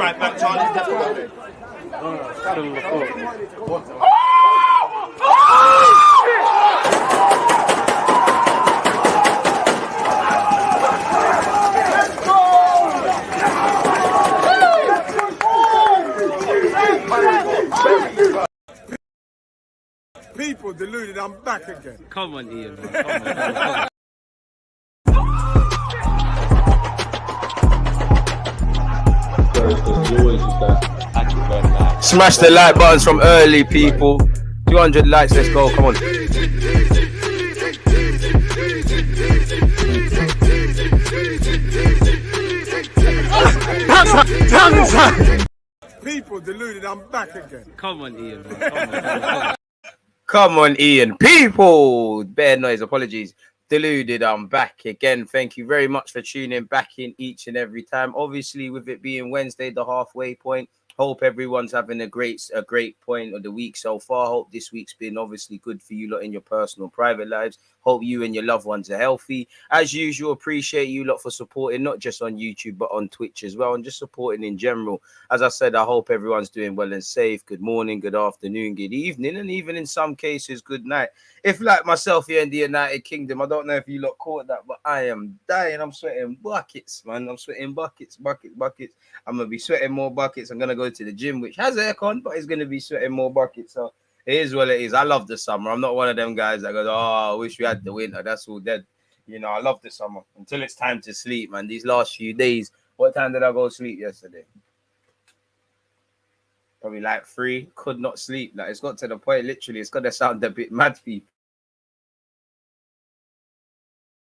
right back, Charlie. People deluded, I'm back again. Come on, Ian. Man. Come on. Smash the like buttons from early, people. 200 likes, let's go. Come on. People deluded, I'm back again. Come on, Ian. Man. Come on, Ian. People, bare noise, apologies. Deluded, I'm back again. Thank you very much for tuning back in each and every time. Obviously, with it being Wednesday, the halfway point, hope everyone's having a great point of the week so far. Hope this week's been obviously good for you lot in your personal, private lives. Hope you and your loved ones are healthy. As usual, appreciate you lot for supporting, not just on YouTube, but on Twitch as well, and just supporting in general. As I said, I hope everyone's doing well and safe. Good morning, good afternoon, good evening, and even in some cases, good night. If like myself here in the United Kingdom, I don't know if you lot caught that, but I am dying. I'm sweating buckets, man. I'm sweating buckets. I'm going to be sweating more buckets. I'm going to go to the gym, which has aircon, but it's going to be sweating more buckets. So it is what it is. I love the summer. I'm not one of them guys that goes, oh, I wish we had the winter. That's all dead. You know, I love the summer until it's time to sleep, man. These last few days, what time did I go to sleep yesterday? Probably like 3. Could not sleep. Like, it's got to the point, literally, it's going to sound a bit mad, people.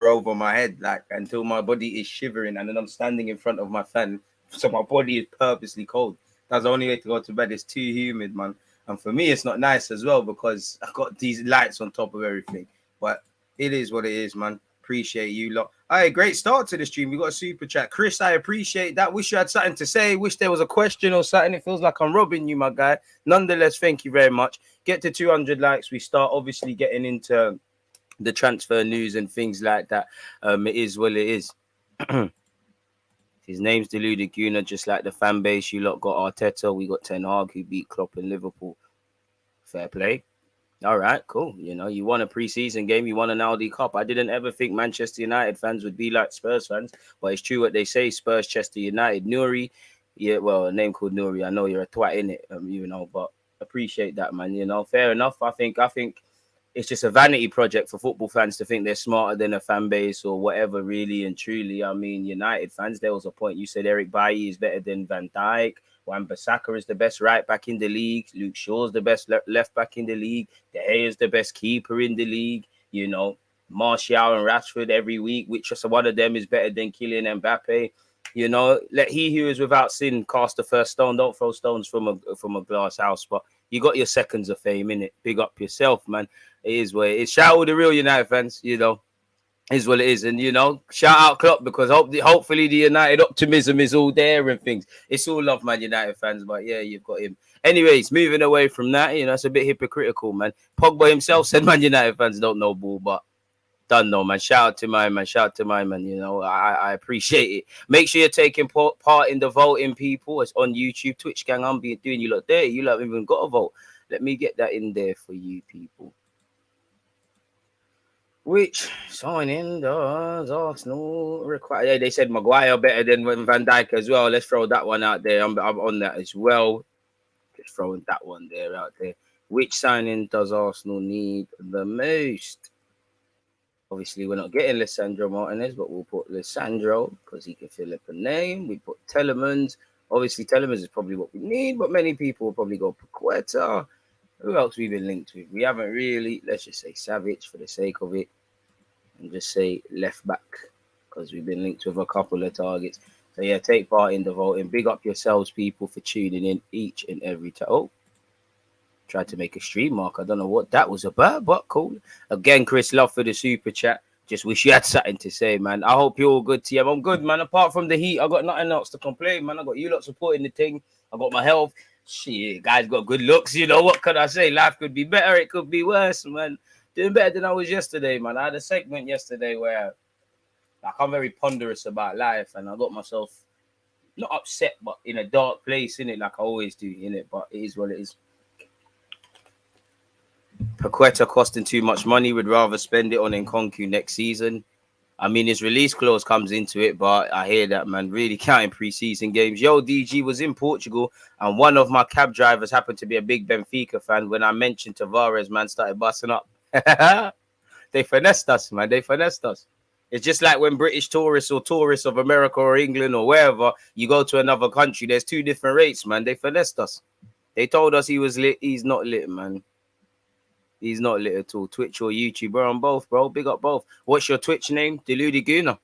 Over my head, like, until my body is shivering, and then I'm standing in front of my fan, so my body is purposely cold. That's the only way to go to bed. It's too humid, man. And for me, it's not nice as well because I got these lights on top of everything. But it is what it is, man. Appreciate you lot. All right, great start to the stream. We got a super chat. Chris, I appreciate that. Wish you had something to say. Wish there was a question or something. It feels like I'm robbing you, my guy. Nonetheless, thank you very much. Get to 200 likes. We start obviously getting into the transfer news and things like that. It is what it is. His name's Deluded Gooner, just like the fan base. You lot got Arteta. We got Ten Hag, who beat Klopp in Liverpool. Fair play. All right, cool. You know, you won a preseason game. You won an Aldi Cup. I didn't ever think Manchester United fans would be like Spurs fans, but it's true what they say. Spurs, Chester United, Nuri. Yeah, well, a name called Nuri. I know you're a twat in it, you know, but appreciate that, man. You know, fair enough. I think it's just a vanity project for football fans to think they're smarter than a fan base or whatever, really and truly. I mean, United fans, there was a point you said Eric Bailly is better than Van Dijk. Wan-Bissaka is the best right back in the league. Luke Shaw's the best left back in the league. De Gea is the best keeper in the league. You know, Martial and Rashford every week, which just one of them is better than Kylian Mbappe. You know, let he who is without sin cast the first stone. Don't throw stones from a glass house, but you got your seconds of fame in it. Big up yourself, man. It is what it is. Shout out to the real United fans, you know. Is what it is. And, you know, shout out Klopp because hopefully the United optimism is all there and things. It's all love, man, United fans. But, yeah, you've got him. Anyways, moving away from that, you know, it's a bit hypocritical, man. Pogba himself said, man, United fans don't know ball, but done know, man. Shout out to my man. You know, I appreciate it. Make sure you're taking part in the voting, people. It's on YouTube, Twitch gang. I'm doing you lot there. You haven't even got a vote. Let me get that in there for you, people. Which signing does Arsenal require? Yeah, they said Maguire better than Van Dijk as well. Let's throw that one out there. I'm on that as well. Just throwing that one there out there. Which signing does Arsenal need the most? Obviously, we're not getting Lisandro Martinez, but we'll put Lisandro because he can fill up a name. We put TIELEMANS. Obviously, TIELEMANS is probably what we need, but many people will probably go Paqueta. Who else we've been linked with? We haven't really. Let's just say Savage for the sake of it. And just say left back because we've been linked with a couple of targets. So, yeah, take part in the voting. Big up yourselves, people, for tuning in each and every time. Oh, tried to make a stream mark. I don't know what that was about, but cool. Again, Chris, love for the super chat. Just wish you had something to say, man. I hope you're all good, TM. I'm good, man. Apart from the heat, I got nothing else to complain, man. I got you lot supporting the thing. I got my health. Shit, guys got good looks. You know, what can I say? Life could be better. It could be worse, man. Doing better than I was yesterday, man. I had a segment yesterday where like, I'm very ponderous about life, and I got myself not upset, but in a dark place, innit? Like I always do, innit? But it is what it is. Paqueta costing too much money. Would rather spend it on Nkunku next season. I mean, his release clause comes into it, but I hear that, man. Really counting preseason games. Yo, DG was in Portugal, and one of my cab drivers happened to be a big Benfica fan. When I mentioned Tavares, man, started busting up. They finessed us, man. They finessed us. It's just like when British tourists or tourists of America or England or wherever, you go to another country, there's two different rates, man. They finessed us. They told us he was lit. He's not lit, man. He's not lit at all. Twitch or YouTube, bro, on both, bro. Big up both. What's your Twitch name? Deluded Gooner.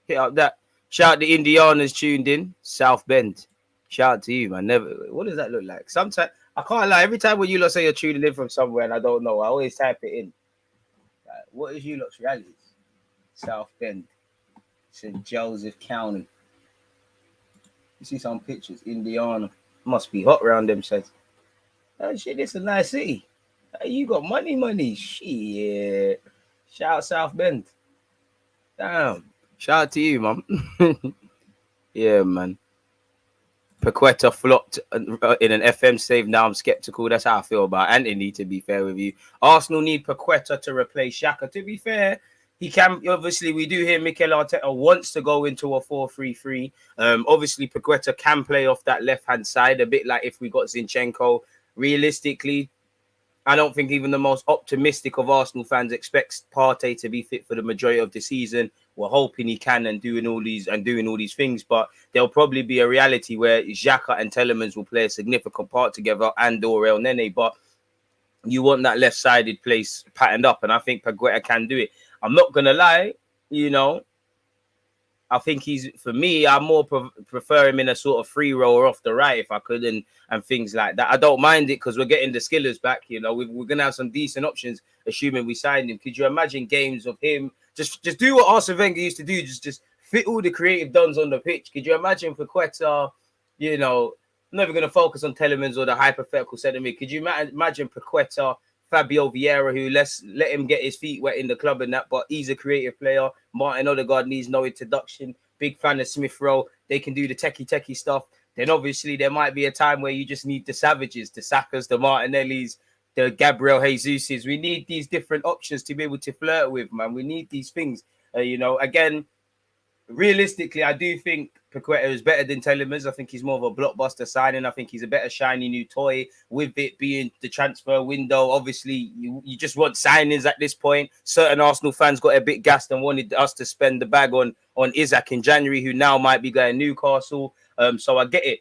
Hit up that. Shout out the Indianas tuned in. South Bend. Shout out to you, man. Never. What does that look like? Sometimes I can't lie. Every time when you lot say you're tuning in from somewhere and I don't know, I always type it in. Like, what is you lot's reality? South Bend, St. Joseph County. You see some pictures. Indiana. Must be hot around them says. Oh shit, it's a nice city. You got money. Shit. Shout out South Bend. Damn. Shout out to you, man. Yeah, man. Paqueta flopped in an FM save. Now I'm skeptical. That's how I feel about Anthony, to be fair with you. Arsenal need Paqueta to replace Xhaka. To be fair, he can. Obviously, we do hear Mikel Arteta wants to go into a 4-3-3. Obviously, Paqueta can play off that left-hand side, a bit like if we got Zinchenko. Realistically, I don't think even the most optimistic of Arsenal fans expects Partey to be fit for the majority of the season. We're hoping he can and doing all these things, but there'll probably be a reality where Xhaka and Telemans will play a significant part together, and or El Nene. But you want that left-sided place patterned up, and I think Paqueta can do it. I'm not gonna lie, I think for me, I more prefer him in a sort of free roller off the right if I could, and things like that. I don't mind it because we're getting the skillers back. We're going to have some decent options, assuming we signed him. Could you imagine games of him? Just do what Arsene Wenger used to do. Just fit all the creative dons on the pitch. Could you imagine Paqueta, I'm never going to focus on Telemans or the hypothetical centre mid. Could you imagine Paqueta, Fabio Vieira, who let him get his feet wet in the club and that, but he's a creative player. Martin Odegaard needs no introduction. Big fan of Smith Rowe. They can do the techie stuff. Then obviously there might be a time where you just need the Savages, the Sakas, the Martinellis, the Gabriel Jesuses. We need these different options to be able to flirt with, man. We need these things. Again, realistically, I do think Paqueta is better than Telemans. I think he's more of a blockbuster signing. I think he's a better shiny new toy. With it being the transfer window, obviously you just want signings at this point. Certain Arsenal fans got a bit gassed and wanted us to spend the bag on Isaac in January, who now might be going Newcastle. So I get it.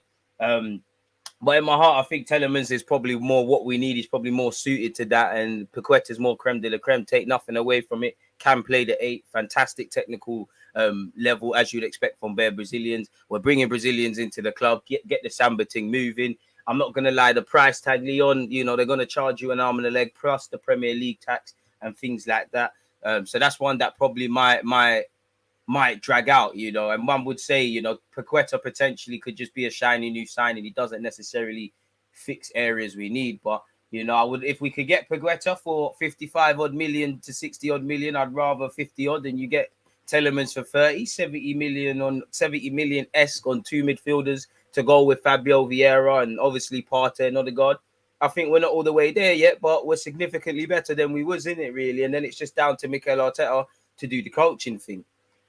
But in my heart, I think Telemans is probably more what we need. He's probably more suited to that. And Paqueta is more creme de la creme. Take nothing away from it. Can play the 8. Fantastic technical level, as you'd expect from bare Brazilians. We're bringing Brazilians into the club. Get the Samba thing moving. I'm not going to lie. The price tag, Leon, they're going to charge you an arm and a leg plus the Premier League tax and things like that. So that's one that probably might drag out, and one would say, Paqueta potentially could just be a shiny new signing. He doesn't necessarily fix areas we need, but I would, if we could get Paqueta for 55 odd million to 60 odd million, I'd rather 50 odd than you get Telemans for 70 million on 70 million esque on 2 midfielders to go with Fabio Vieira and obviously Partey and Odegaard. I think we're not all the way there yet, but we're significantly better than we was in it, really. And then it's just down to Mikel Arteta to do the coaching thing.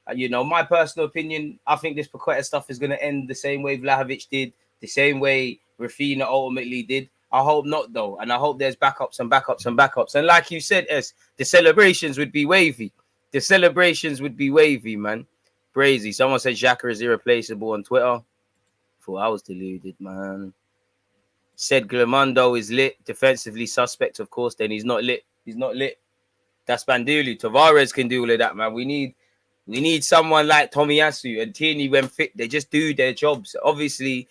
My personal opinion, I think this Paqueta stuff is going to end the same way Vlahovic did, the same way Rafinha ultimately did. I hope not, though. And I hope there's backups. And like you said, the celebrations would be wavy. Man. Crazy. Someone said Xhaka is irreplaceable on Twitter. Thought I was deluded, man. Said Glamondo is lit. Defensively suspect, of course. Then he's not lit. That's Bandulu. Tavares can do all of that, man. We need someone like Tomiyasu and Tierney when fit. They just do their jobs. Obviously,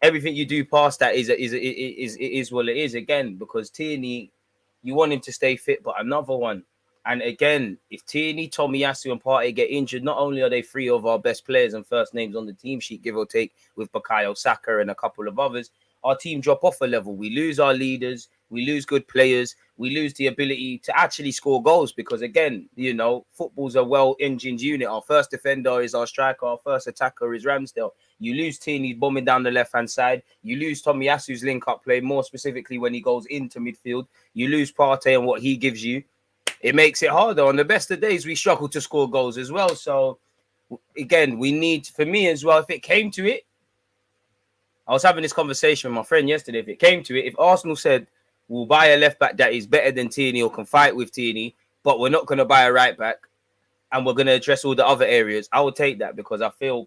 everything you do past that is what it is again, because Tierney, you want him to stay fit, but another one. And again, if Tierney, Tomiyasu, and Partey get injured, not only are they 3 of our best players and first names on the team sheet, give or take, with Bukayo Saka and a couple of others, our team drop off a level. We lose our leaders. We lose good players. we lose the ability to actually score goals because, again, you know, football's a well-engined unit. Our first defender is our striker. Our first attacker is Ramsdale. You lose Tierney bombing down the left-hand side. You lose Tomiyasu's link-up play, more specifically when he goes into midfield. You lose Partey and what he gives you. It makes it harder. On the best of days, we struggle to score goals as well. So, again, we need, for me as well, if it came to it, I was having this conversation with my friend yesterday. If it came to it, if Arsenal said, we'll buy a left-back that is better than Tierney or can fight with Tierney, but we're not going to buy a right-back and we're going to address all the other areas, I would take that because I feel,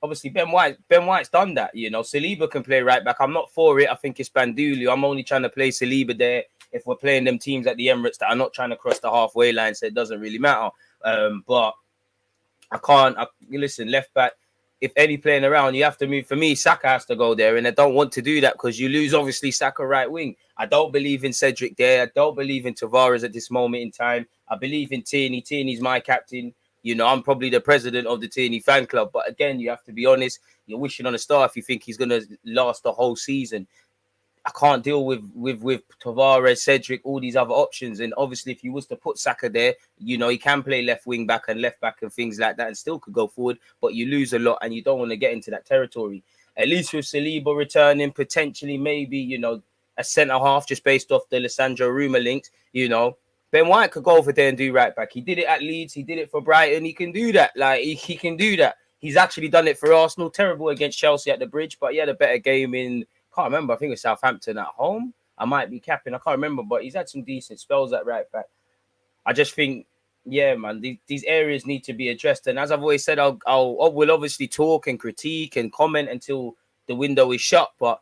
obviously, Ben White's done that, you know. Saliba can play right-back. I'm not for it. I think it's Bandulu. I'm only trying to play Saliba there if we're playing them teams at the Emirates that are not trying to cross the halfway line, so it doesn't really matter. But I can't, listen, left-back, if any playing around, you have to move. For me, Saka has to go there, and I don't want to do that because you lose, obviously, Saka right wing. I don't believe in Cedric there. I don't believe in Tavares at this moment in time. I believe in Tierney. Tierney's my captain. You know, I'm probably the president of the Tierney fan club. But again, you have to be honest. You're wishing on a star if you think he's going to last the whole season. I can't deal with Tavares, Cedric, all these other options. And obviously, if you was to put Saka there, you know, he can play left wing back and left back and things like that and still could go forward. But you lose a lot and you don't want to get into that territory. At least with Saliba returning, potentially maybe, you know, a centre-half just based off the Lissandro rumour links, you know. Ben White could go over there and do right back. He did it at Leeds. He did it for Brighton. He can do that. Like, he can do that. He's actually done it for Arsenal. Terrible against Chelsea at the Bridge, but he had a better game in... can't remember. I think it's Southampton at home. I might be capping. I can't remember, but he's had some decent spells at right back. I just think, yeah, man, these areas need to be addressed. And as I've always said, we'll obviously talk and critique and comment until the window is shut. But,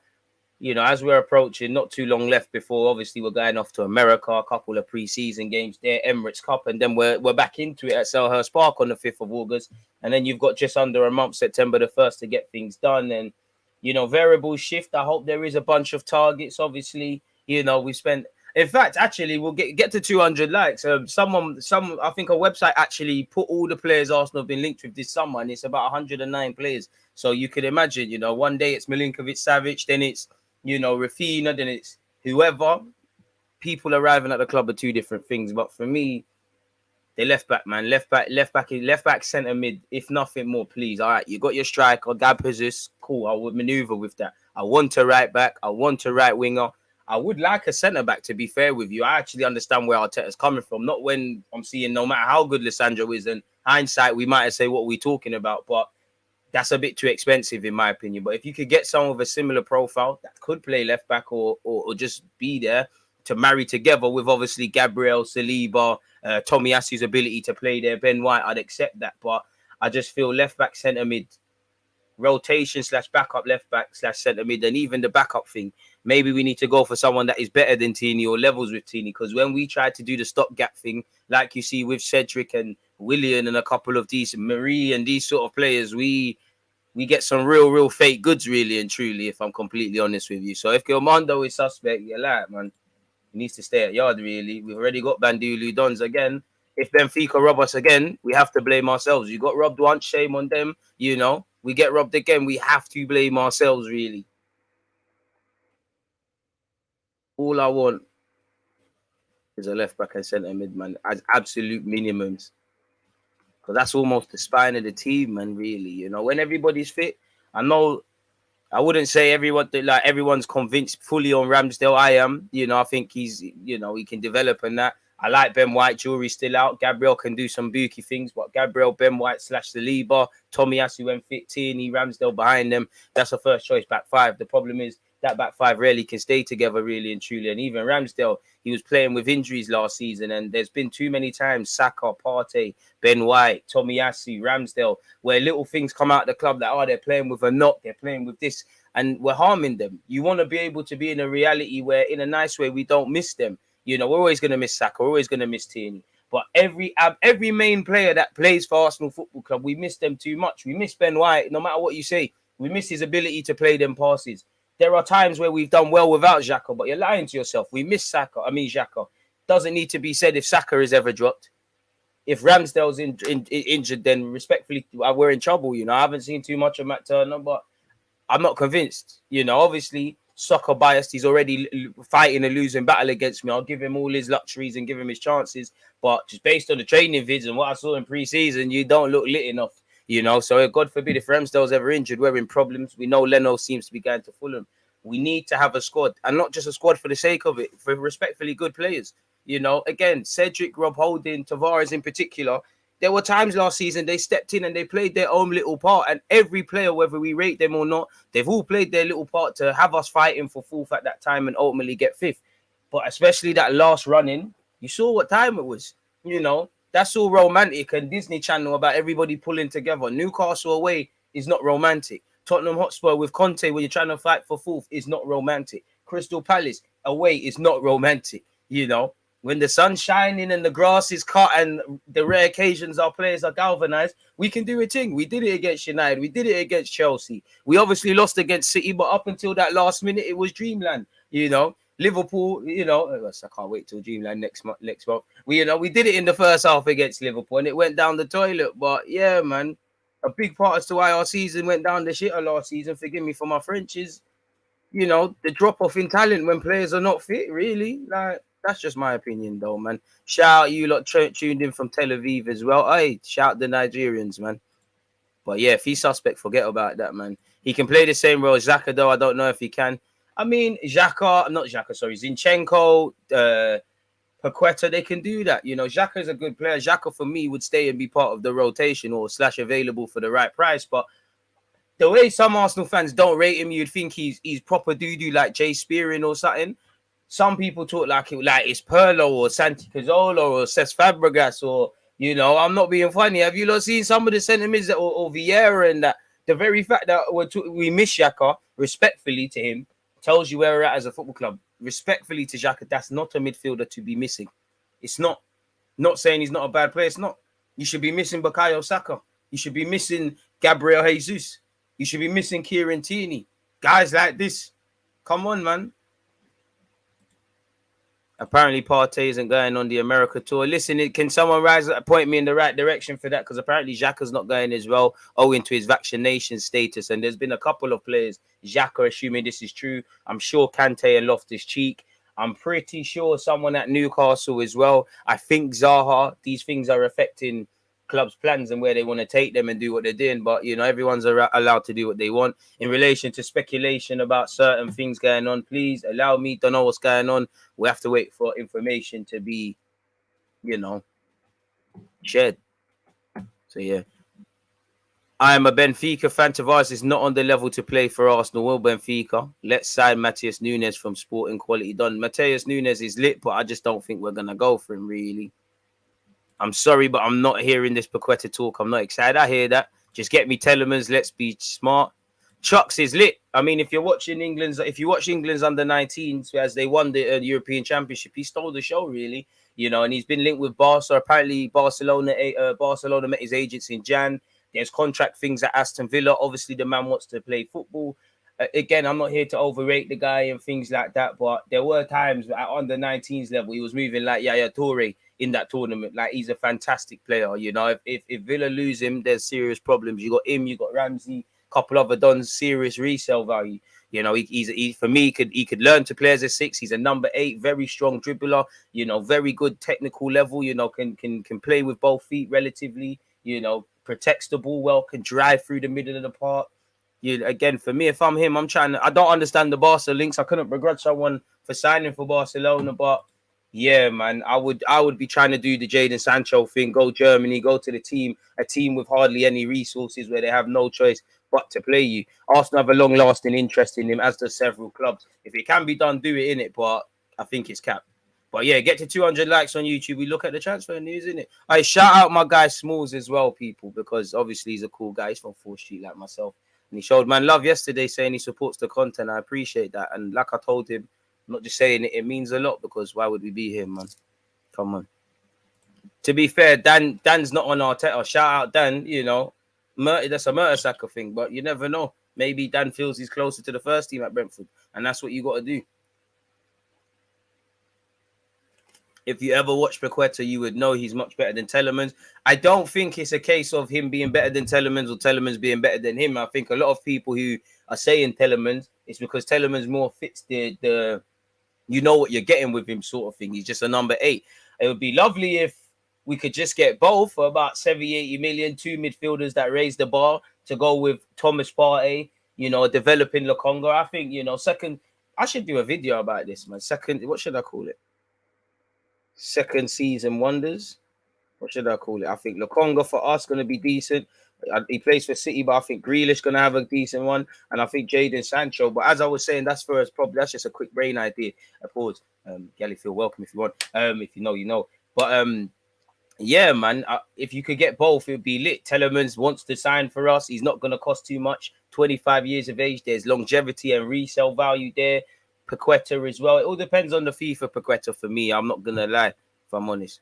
you know, as we're approaching, not too long left before, obviously, we're going off to America, a couple of pre-season games there, Emirates Cup, and then we're back into it at Selhurst Park on the 5th of August. And then you've got just under a month, September the 1st, to get things done. And you know, variables shift. I hope there is a bunch of targets. Obviously, you know, we spent. In fact, actually, we'll get to 200 likes. I think a website actually put all the players Arsenal have been linked with this summer, and it's about 109 players. So you can imagine, you know, one day it's Milinkovic-Savic, then it's, you know, Rafinha, then it's whoever. People arriving at the club are two different things. But for me, the left back, man, left back, centre mid, if nothing more, please. All right, you got your striker, Gab Jesus, cool. I would maneuver with that. I want a right back. I want a right winger. I would like a centre back, to be fair with you. I actually understand where Arteta's coming from. Not when I'm seeing, no matter how good Lissandro is, and hindsight, we might say what we're talking about, but that's a bit too expensive in my opinion. But if you could get someone with a similar profile that could play left back or just be there to marry together with obviously Gabriel, Saliba, Tomiyasu's ability to play there, Ben White, I'd accept that. But I just feel left back, centre mid, rotation / backup left back / centre mid, and even the backup thing. Maybe we need to go for someone that is better than Tierney or levels with Tierney. Because when we try to do the stopgap thing, like you see with Cedric and Willian and a couple of these Marie and these sort of players, we get some real fake goods, really and truly, if I'm completely honest with you. So if Gilmondo is suspect, you're like, man, he needs to stay at yard, really. We've already got Bandulu Dons again. If Benfica rob us again, we have to blame ourselves. You got robbed once, shame on them. You know, we get robbed again, we have to blame ourselves, really. All I want is a left back and centre mid, man, as absolute minimums. Because that's almost the spine of the team, man, really. You know, when everybody's fit, I know I wouldn't say everyone's convinced fully on Ramsdale. I am. You know, I think he's, you know, he can develop and that. I like Ben White. Jury's still out. Gabriel can do some booky things, but Gabriel, Ben White / Saliba, Tomiyasu when fit, Tierney, Ramsdale behind them. That's a first choice back five. The problem is that back five rarely can stay together, really and truly. And even Ramsdale, he was playing with injuries last season, and there's been too many times Saka, Partey, Ben White, Tomiyasu, Ramsdale, where little things come out of the club that they're playing with a knock, they're playing with this, and we're harming them. You want to be able to be in a reality where, in a nice way, we don't miss them. You know, we're always going to miss Saka, we're always going to miss Tierney. But every main player that plays for Arsenal Football Club, we miss them too much. We miss Ben White, no matter what you say. We miss his ability to play them passes. There are times where we've done well without Xhaka, but you're lying to yourself. We miss Xhaka. Doesn't need to be said if Saka is ever dropped. If Ramsdale's injured, then respectfully, we're in trouble. You know, I haven't seen too much of Matt Turner, but I'm not convinced. You know, obviously, soccer biased. He's already fighting a losing battle against me. I'll give him all his luxuries and give him his chances. But just based on the training vids and what I saw in pre-season, you don't look lit enough, you know. So God forbid if Ramsdale's ever injured, we're in problems. We know Leno seems to be going to Fulham. We need to have a squad, and not just a squad for the sake of it, for respectfully good players. You know, again, Cedric, Rob Holding, Tavares in particular. There were times last season they stepped in and they played their own little part. And every player, whether we rate them or not, they've all played their little part to have us fighting for fourth at that time and ultimately get fifth. But especially that last run-in, you saw what time it was. You know, that's all romantic and Disney Channel about everybody pulling together. Newcastle away is not romantic. Tottenham Hotspur with Conte when you're trying to fight for fourth is not romantic. Crystal Palace away is not romantic. You know, when the sun's shining and the grass is cut and the rare occasions our players are galvanized, we can do a thing. We did it against United. We did it against Chelsea. We obviously lost against City, but up until that last minute, it was dreamland. You know, Liverpool, you know, I can't wait till dreamland next month. We did it in the first half against Liverpool and it went down the toilet. But yeah, man, a big part as to why our season went down the shitter last season, forgive me for my French, is, you know, the drop-off in talent when players are not fit, really. Like, that's just my opinion, though, man. Shout out you lot tuned in from Tel Aviv as well. Hey, shout the Nigerians, man. But yeah, if he's suspect, forget about that, man. He can play the same role as Xhaka, though. I don't know if he can. I mean, Zinchenko, Paqueta, they can do that. You know, Xhaka is a good player. Xhaka, for me, would stay and be part of the rotation or / available for the right price. But the way some Arsenal fans don't rate him, you'd think he's proper doo-doo like Jay Spearing or something. Some people talk like it's Pirlo or Santi Cazorla or Cesc Fabregas or, you know, I'm not being funny. Have you not seen some of the sentiments or Vieira and that? The very fact that we miss Xhaka, respectfully to him, tells you where we're at as a football club. Respectfully to Xhaka, that's not a midfielder to be missing. It's not. Not saying he's not a bad player. It's not. You should be missing Bukayo Saka. You should be missing Gabriel Jesus. You should be missing Kieran Tierney. Guys like this. Come on, man. Apparently, Partey isn't going on the America tour. Listen, can someone point me in the right direction for that? Because apparently Xhaka's not going as well, owing to his vaccination status. And there's been a couple of players, Xhaka, assuming this is true. I'm sure Kante and Loftus-Cheek. I'm pretty sure someone at Newcastle as well. I think Zaha. These things are affecting clubs' plans and where they want to take them and do what they're doing. But, you know, everyone's allowed to do what they want. In relation to speculation about certain things going on, please allow me to know what's going on. We have to wait for information to be, you know, shared. So, yeah. I am a Benfica fan. Tavares is not on the level to play for Arsenal. Will Benfica? Let's sign Matheus Nunes from Sporting Quality Done. Matheus Nunes is lit, but I just don't think we're going to go for him, really. I'm sorry, but I'm not hearing this Paqueta talk. I'm not excited. I hear that. Just get me Telemans. Let's be smart. Chucks is lit. I mean, if you watch England's under 19s as they won the European Championship, he stole the show, really. You know, and he's been linked with Barca. Apparently, Barcelona met his agents in Jan. There's contract things at Aston Villa. Obviously, the man wants to play football. Again, I'm not here to overrate the guy and things like that, but there were times at under 19s level, he was moving like Yaya Toure in that tournament. Like, he's a fantastic player. You know, if Villa lose him, there's serious problems. You got him, you got Ramsey, couple other dons, serious resale value. You know, he for me, he could learn to play as a 6. He's a number 8, very strong dribbler. You know, very good technical level. You know, can play with both feet relatively. You know, protects the ball well, can drive through the middle of the park. Again, for me, if I'm him, I don't understand the Barca links. I couldn't begrudge someone for signing for Barcelona, but yeah, man, I would be trying to do the Jadon Sancho thing, go Germany, go to a team with hardly any resources where they have no choice but to play you. Arsenal have a long-lasting interest in him, as does several clubs. If it can be done, do it, in it, but I think it's capped. But yeah, get to 200 likes on YouTube. We look at the transfer news, innit? I shout out my guy Smalls as well, people, because obviously he's a cool guy. He's from 4th Street like myself. And he showed man love yesterday, saying he supports the content. I appreciate that. And like I told him, I'm not just saying it, it means a lot, because why would we be here, man? Come on. To be fair, Dan's not on Arteta. Shout out Dan, you know. That's a Mertesacker thing, but you never know. Maybe Dan feels he's closer to the first team at Brentford, and that's what you got to do. If you ever watch Paqueta, you would know he's much better than Telemans. I don't think it's a case of him being better than Telemans or Telemans being better than him. I think a lot of people who are saying Telemans, it's because Telemans more fits the you know what you're getting with him sort of thing. He's just a number 8. It would be lovely if we could just get both for about 70, 80 million, 2 midfielders that raise the bar to go with Thomas Partey, you know, developing Lokonga. I think, you know, second, I should do a video about this, man. Second, what should I call it? Second season wonders. What should I call it? I think Lokonga for us going to be decent. He plays for City, but I think Grealish going to have a decent one. And I think Jadon Sancho. But as I was saying, that's first, probably that's just a quick brain idea. I pause. Gally, feel welcome if you want. If you know, you know. But yeah, man, if you could get both, it would be lit. Telemans wants to sign for us. He's not going to cost too much. 25 years of age. There's longevity and resale value there. Paqueta as well. It all depends on the fee for Paqueta for me. I'm not going to lie, if I'm honest.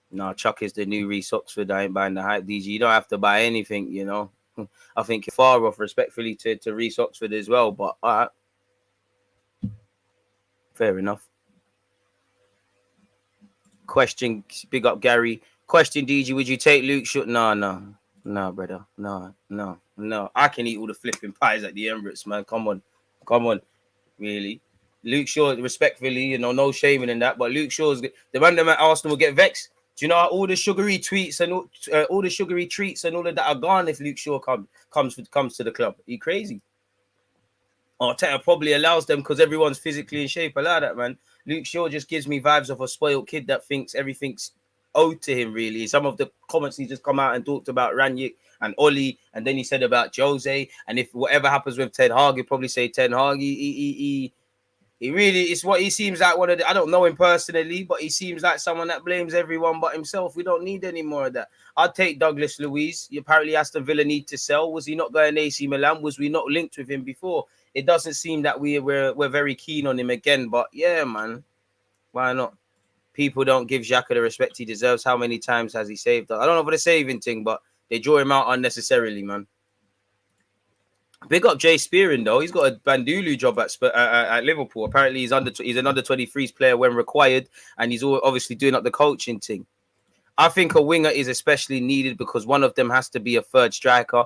No, Chuck is the new Reece Oxford. I ain't buying the hype, DG. You don't have to buy anything, you know. I think you're far off, respectfully, to Reece Oxford as well. But all right. Fair enough. Question, big up Gary. Question, DG, would you take Luke Shaw? No, brother. No. I can eat all the flipping pies at the Emirates, man. Come on. Really. Luke Shaw, respectfully, you know, no shaming in that. But Luke Shaw's the man at Arsenal will get vexed. Do you know how all the sugary tweets and all the sugary treats and all of that are gone if Luke Shaw comes to the club? Are you crazy? Arteta probably allows them because everyone's physically in shape. I like that, man. Luke Shaw just gives me vibes of a spoiled kid that thinks everything's owed to him, really. Some of the comments he just come out and talked about Ranić and Oli, and then he said about Jose. And if whatever happens with Ten Hag, he'll probably say Ten Hag. He really, it's what he seems like one of the, I don't know him personally, but he seems like someone that blames everyone but himself. We don't need any more of that. I'd take Douglas Luiz. Apparently Aston Villa need to sell. Was he not going AC Milan? Was we not linked with him before? It doesn't seem that we're very keen on him again, but yeah, man, why not? People don't give Xhaka the respect he deserves. How many times has he saved us? I don't know for the saving thing, but they draw him out unnecessarily, man. Big up Jay Spearing though. He's got a Bandulu job at Liverpool. Apparently, he's an under 23s player when required, and he's obviously doing up the coaching thing. I think a winger is especially needed because one of them has to be a third striker.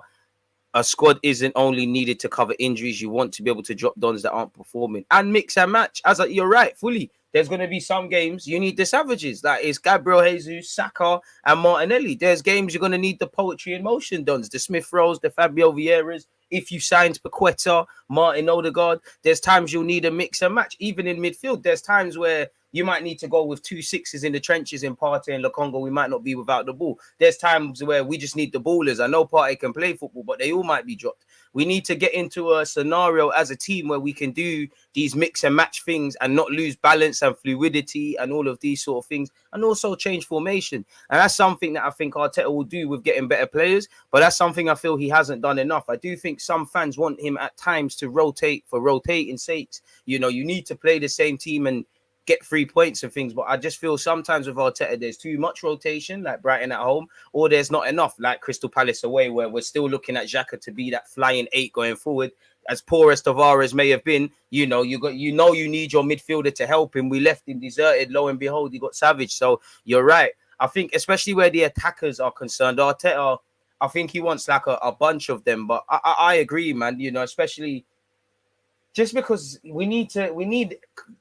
A squad isn't only needed to cover injuries. You want to be able to drop dons that aren't performing and mix and match. You're right, fully. There's going to be some games you need the savages. That is Gabriel Jesus, Saka, and Martinelli. There's games you're going to need the poetry in motion dons, the Smith Rowes, the Fabio Vieiras. If you signed Paqueta, Martin Odegaard, there's times you'll need a mix and match. Even in midfield, there's times where you might need to go with 2 6s in the trenches in Partey and Lokonga. We might not be without the ball. There's times where we just need the ballers. I know Partey can play football, but they all might be dropped. We need to get into a scenario as a team where we can do these mix and match things and not lose balance and fluidity and all of these sort of things, and also change formation. And that's something that I think Arteta will do with getting better players, but that's something I feel he hasn't done enough. I do think some fans want him at times to rotate for rotating sakes. You know, you need to play the same team and get 3 points and things, but I just feel sometimes with Arteta there's too much rotation, like Brighton at home, or there's not enough, like Crystal Palace away, where we're still looking at Xhaka to be that flying 8 going forward. As poor as Tavares may have been, you need your midfielder to help him. We left him deserted. Lo and behold, he got savage. So you're right. I think especially where the attackers are concerned, Arteta, I think he wants like a bunch of them. But I agree, man. You know, especially just because we need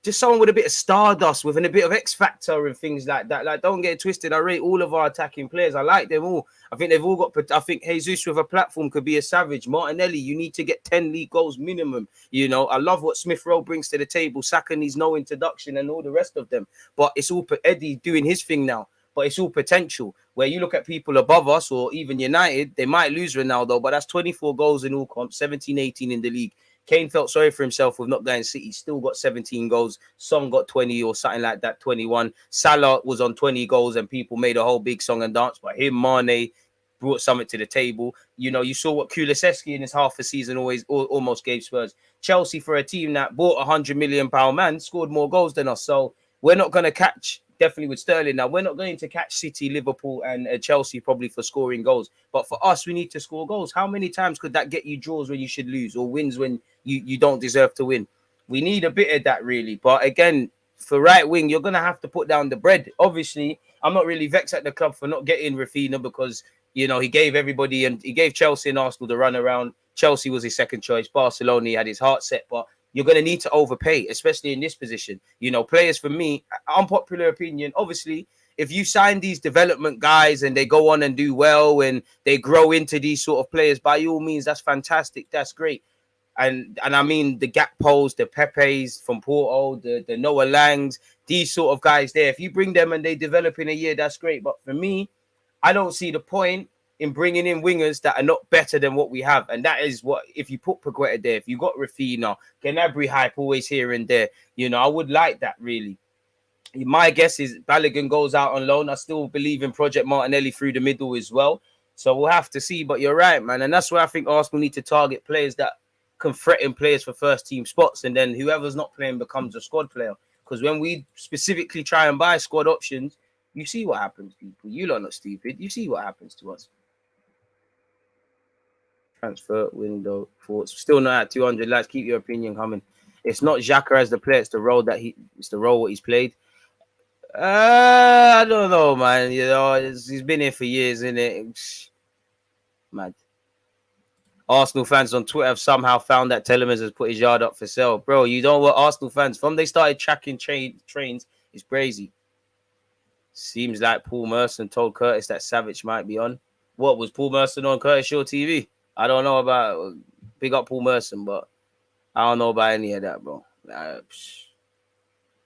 just someone with a bit of stardust, with a bit of X factor and things like that. Like, don't get it twisted. I rate all of our attacking players. I like them all. I think they've all got. I think Jesus with a platform could be a savage. Martinelli, you need to get 10 league goals minimum. You know, I love what Smith Rowe brings to the table. Saka needs no introduction, and all the rest of them. But it's all Eddie doing his thing now. But it's all potential. Where you look at people above us, or even United, they might lose Ronaldo, but that's 24 goals in all comps, 17, 18 in the league. Kane felt sorry for himself with not going City. Still got 17 goals. Son got 20 or something like that, 21. Salah was on 20 goals and people made a whole big song and dance. But him, Mane, brought something to the table. You know, you saw what Kulusevski in his half a season almost gave Spurs. Chelsea, for a team that bought £100 million man, scored more goals than us. So we're not going to catch, definitely with Sterling now, we're not going to catch City, Liverpool and Chelsea probably for scoring goals. But for us, we need to score goals. How many times could that get you draws when you should lose, or wins when you don't deserve to win? We need a bit of that, really. But again, for right wing, you're going to have to put down the bread. Obviously, I'm not really vexed at the club for not getting Rafinha because, you know, he gave everybody, and he gave Chelsea and Arsenal the run around. Chelsea was his second choice. Barcelona, he had his heart set, but you're going to need to overpay, especially in this position. You know, players, for me, unpopular opinion, obviously, if you sign these development guys and they go on and do well and they grow into these sort of players, by all means, that's fantastic. That's great. And I mean the Gakpos, the Pepes from Porto, the Noah Langs, these sort of guys there. If you bring them and they develop in a year, that's great. But for me, I don't see the point in bringing in wingers that are not better than what we have. And that is what, if you put Paqueta there, if you got Rafinha, Gnabry hype always here and there, you know, I would like that really. My guess is Balogun goes out on loan. I still believe in Project Martinelli through the middle as well. So we'll have to see. But you're right, man. And that's where I think Arsenal need to target players that can threaten players for first team spots. And then whoever's not playing becomes a squad player. Because when we specifically try and buy squad options, you see what happens, people. You lot are not stupid. You see what happens to us. Transfer window thoughts. Still not at 200 likes. Keep your opinion coming. It's not Xhaka as the player. It's the role what he's played. I don't know, man. You know, he's been here for years, isn't it? Mad. Arsenal fans on Twitter have somehow found that Telemans has put his yard up for sale. Bro, you don't want Arsenal fans. From they started tracking trains, it's crazy. Seems like Paul Merson told Curtis that Savage might be on. What was Paul Merson on Curtis Shaw TV? I don't know about big up Paul Merson, but I don't know about any of that, bro.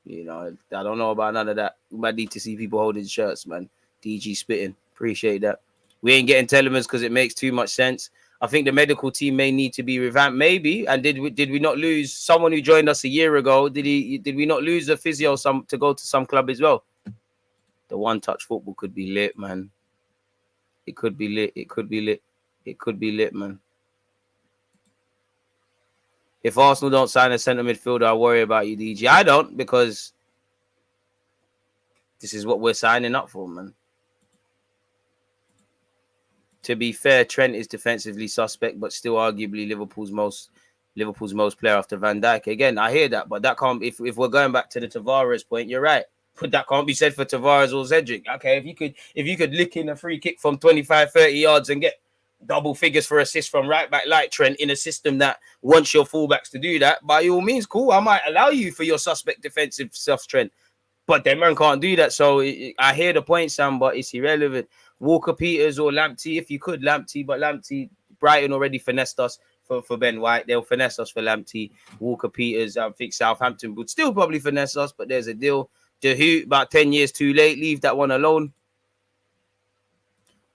You know, I don't know about none of that. We might need to see people holding shirts, man. DG spitting. Appreciate that. We ain't getting Telemans because it makes too much sense. I think the medical team may need to be revamped, maybe. And did we not lose someone who joined us a year ago? Did we not lose a physio to go to some club as well? The one-touch football could be lit, man. It could be lit. It could be lit. It could be lit, man. If Arsenal don't sign a centre midfielder, I worry about you, DG. I don't, because this is what we're signing up for, man. To be fair, Trent is defensively suspect, but still arguably Liverpool's most player after Van Dijk. Again, I hear that, but that can't. If we're going back to the Tavares point, you're right. But that can't be said for Tavares or Cedric. Okay, if you could lick in a free kick from 25, 30 yards and get double figures for assists from right back like Trent in a system that wants your fullbacks to do that, by all means, cool. I might allow you for your suspect defensive stuff, Trent. But them man can't do that. So I hear the point, Sam, but it's irrelevant. Walker Peters or Lamptey, if you could, Lamptey, but Lamptey, Brighton already finessed us for Ben White. They'll finesse us for Lamptey. Walker Peters, I think Southampton would still probably finesse us, but there's a deal. De Hoot, about 10 years too late. Leave that one alone.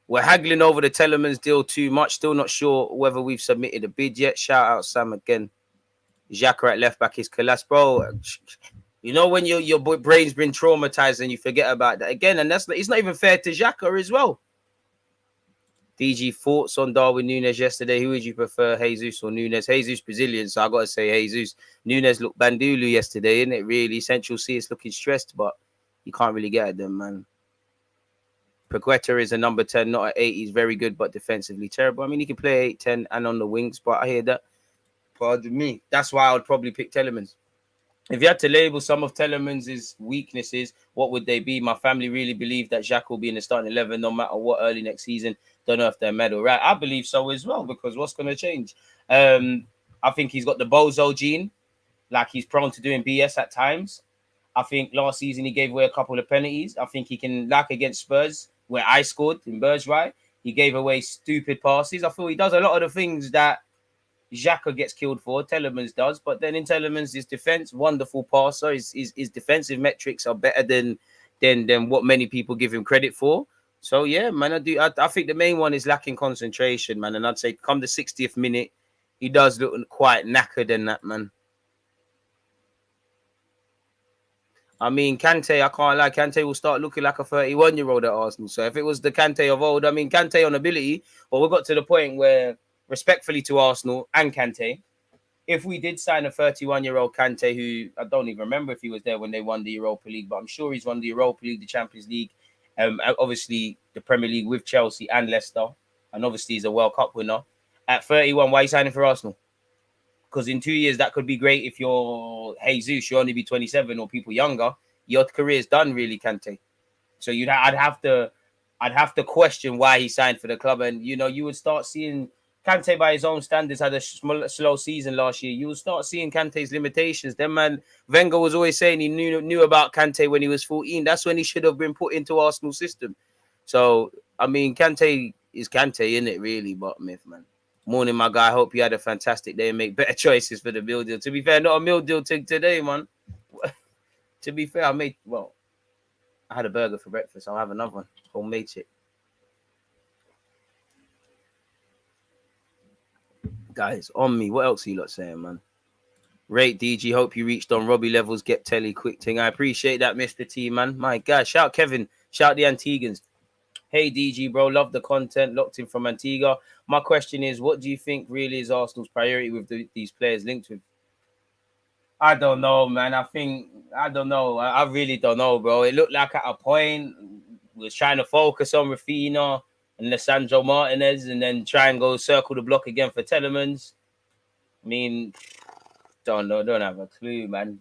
We're haggling over the Telemans deal too much. Still not sure whether we've submitted a bid yet. Shout out Sam again. Xhaka at left back is collapsed, bro. You know when your brain's been traumatized and you forget about that again, and it's not even fair to Xhaka as well. DG, thoughts on Darwin Núñez yesterday? Who would you prefer, Jesus or Núñez? Jesus Brazilian, so I got to say Jesus. Núñez looked bandulu yesterday, isn't it? Really, Central C is looking stressed, but you can't really get at them, man. Paqueta is a number 10, not an 8. He's very good, but defensively terrible. I mean, he can play 8, 10, and on the wings, but I hear that. Pardon me. That's why I would probably pick Telemans. If you had to label some of Telemans' weaknesses, what would they be? My family really believe that Xhaka will be in the starting 11 no matter what early next season. Don't know if they're medal, right? I believe so as well, because what's going to change? I think he's got the bozo gene, like he's prone to doing BS at times. I think last season he gave away a couple of penalties. I think he can, like against Spurs, where I scored in Bergwijn, he gave away stupid passes. I feel he does a lot of the things that Xhaka gets killed for, Telemans does, but then in Telemans' his defense, wonderful passer. His defensive metrics are better than what many people give him credit for. So yeah, man, I think the main one is lacking concentration, man. And I'd say come the 60th minute, he does look quite knackered in that, man. I mean, Kante, I can't lie, Kante will start looking like a 31-year-old at Arsenal. So if it was the Kante of old, I mean, Kante on ability, but we got to the point where, respectfully to Arsenal and Kante, if we did sign a 31-year-old Kante, who I don't even remember if he was there when they won the Europa League, but I'm sure he's won the Europa League, the Champions League, obviously the Premier League with Chelsea and Leicester, and obviously he's a World Cup winner. At 31, why are you signing for Arsenal? Because in 2 years, that could be great if you're Jesus, you only be 27 or people younger. Your career's done, really, Kante. So I'd have to question why he signed for the club. And, you know, you would start seeing Kante, by his own standards, had a slow season last year. You'll start seeing Kante's limitations. Then, man, Wenger was always saying he knew about Kante when he was 14. That's when he should have been put into Arsenal system. So, I mean, Kante is Kante, isn't it, really? But myth, man. Morning, my guy. Hope you had a fantastic day and make better choices for the meal deal. To be fair, not a meal deal today, man. To be fair, I had a burger for breakfast. I'll have another one. Homemade shit. Guys, on me. What else are you lot saying, man? Rate DG. Hope you reached on Robbie levels. Get telly quick thing. I appreciate that, Mr. T, man. My God. Shout Kevin. Shout the Antiguans. Hey, DG, bro. Love the content. Locked in from Antigua. My question is, what do you think really is Arsenal's priority with these players linked with? I don't know, man. I don't know. I really don't know, bro. It looked like at a point we was trying to focus on Rafinha and Lisandro Martinez and then try and go circle the block again for Telemans. I mean, don't know. Don't have a clue, man.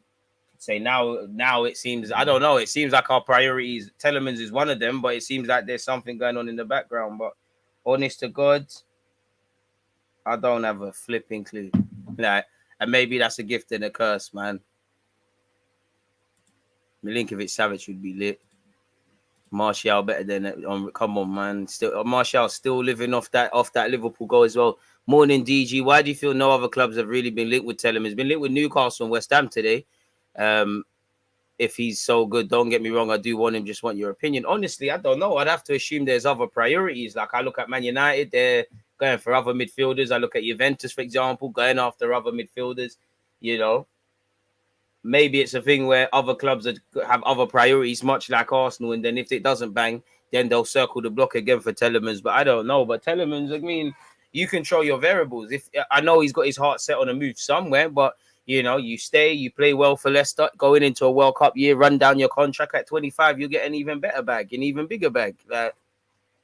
Say now it seems, I don't know. It seems like our priorities, Telemans is one of them, but it seems like there's something going on in the background. But honest to God, I don't have a flipping clue. Like, and maybe that's a gift and a curse, man. Milinkovic Savic would be lit. Martial better than come on, man. Still Martial still living off that Liverpool goal as well. Morning, DG. Why do you feel no other clubs have really been linked with Telemans? Been linked with Newcastle and West Ham today. If he's so good, don't get me wrong, I do want him. Just want your opinion. Honestly, I don't know. I'd have to assume there's other priorities. Like I look at Man United, they're going for other midfielders. I look at Juventus, for example, going after other midfielders. You know, maybe it's a thing where other clubs have other priorities, much like Arsenal. And then if it doesn't bang, then they'll circle the block again for Telemans. But I don't know. But Telemans, I mean, you control your variables. If I know he's got his heart set on a move somewhere, but you know, you stay, you play well for Leicester, going into a World Cup year, run down your contract at 25, you'll get an even better bag, an even bigger bag. Like,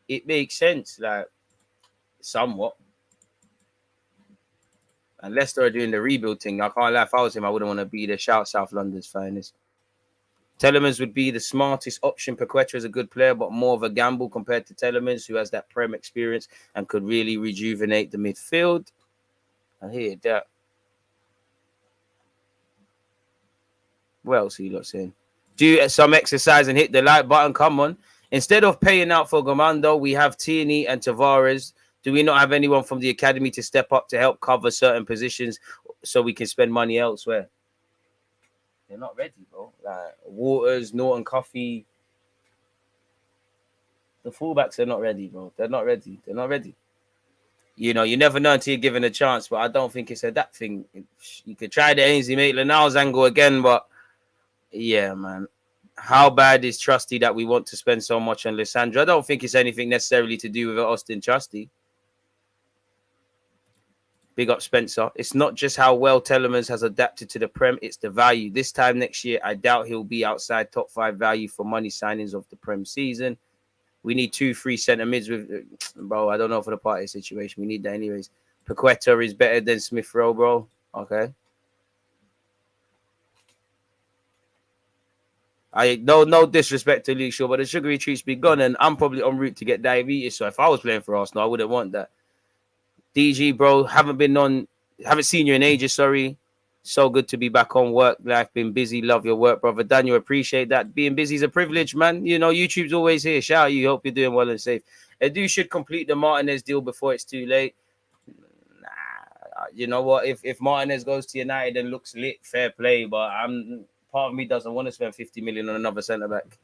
it makes sense, like, somewhat. And Leicester are doing the rebuild thing. I can't lie, if I was him, I wouldn't want to be there. Shout South London's finest. Telemans would be the smartest option. Paqueta is a good player, but more of a gamble compared to Telemans, who has that Prem experience and could really rejuvenate the midfield. I hear that. What else are you lot saying? Do some exercise and hit the like button. Come on. Instead of paying out for Gamando, we have Tierney and Tavares. Do we not have anyone from the academy to step up to help cover certain positions so we can spend money elsewhere? They're not ready, bro. Like Waters, Norton, Coffey. The fullbacks are not ready, bro. They're not ready. They're not ready. You know, you never know until you're given a chance, but I don't think it's that thing. You could try the Ainsley Maitland-Niles angle again, but yeah, man. How bad is Trusty that we want to spend so much on Lisandro? I don't think it's anything necessarily to do with Austin Trusty. Big up, Spencer. It's not just how well Telemans has adapted to the Prem, it's the value. This time next year, I doubt he'll be outside top 5 value for money signings of the Prem season. We need 2 free centre mids with... Bro, I don't know for the party situation. We need that anyways. Paqueta is better than Smith Rowe, bro. Okay. No disrespect to Luke Shaw, but the sugary treats be gone, and I'm probably en route to get diabetes. So if I was playing for Arsenal, I wouldn't want that. DG, bro, haven't seen you in ages. Sorry, so good to be back on work life. Been busy, love your work, brother Daniel. Appreciate that. Being busy is a privilege, man. You know, YouTube's always here. Shout out you. Hope you're doing well and safe. Edu should complete the Martinez deal before it's too late. Nah, you know what? If Martinez goes to United and looks lit, fair play. But part of me doesn't want to spend 50 million on another centre back.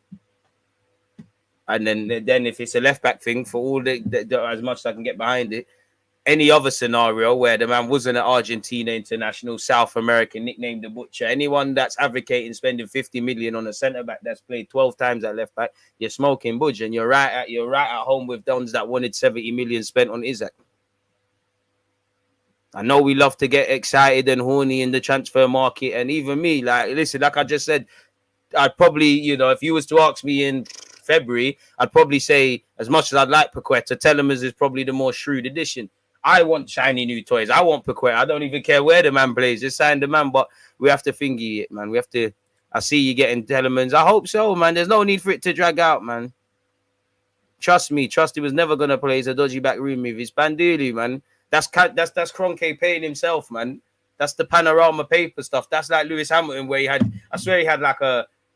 And then if it's a left back thing, for all as much as I can get behind it, any other scenario where the man wasn't an Argentina international, South American, nicknamed the Butcher, anyone that's advocating spending 50 million on a centre back that's played 12 times at left back, you're smoking budge, and you're right at home with dons that wanted 70 million spent on Isaac. I know we love to get excited and horny in the transfer market, and even me, like, listen, like I just said, I'd probably, you know, if you was to ask me in February, I'd probably say, as much as I'd like Paqueta, Telemans is probably the more shrewd addition. I want shiny new toys. I want Paqueta. I don't even care where the man plays. Just sign the man, but we have to thingy it, man. We have to. I see you getting Telemans. I hope so, man. There's no need for it to drag out, man. Trust me. Trusty was never going to play. It's a dodgy back room move. It's Bandili, man. That's Kroenke paying himself, man. That's the panorama paper stuff. That's like Lewis Hamilton, where I swear he had like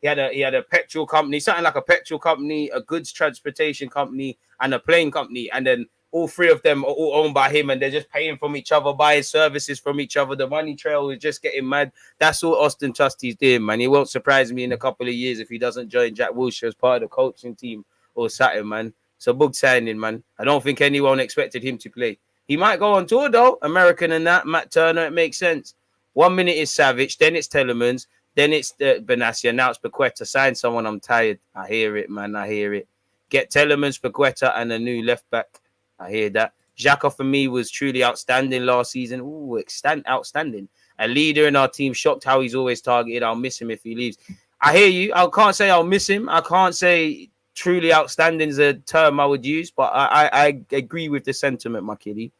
he had a petrol company, something like a petrol company, a goods transportation company, and a plane company, and then all three of them are all owned by him, and they're just paying from each other, buying services from each other. The money trail is just getting mad. That's all Austin Trusty's doing, man. It won't surprise me in a couple of years if he doesn't join Jack Wilshere as part of the coaching team or something, man. So bug signing, man. I don't think anyone expected him to play. He might go on tour, though. American and that. Matt Turner, it makes sense. 1 minute is Savage, then it's Telemans, then it's Benassia, now it's Paqueta. Sign someone, I'm tired. I hear it, man. I hear it. Get Telemans, Paqueta, and a new left back. I hear that. Xhaka for me was truly outstanding last season. Ooh, outstanding. A leader in our team. Shocked how he's always targeted. I'll miss him if he leaves. I hear you. I can't say I'll miss him. I can't say truly outstanding is a term I would use, but I agree with the sentiment, my kiddie.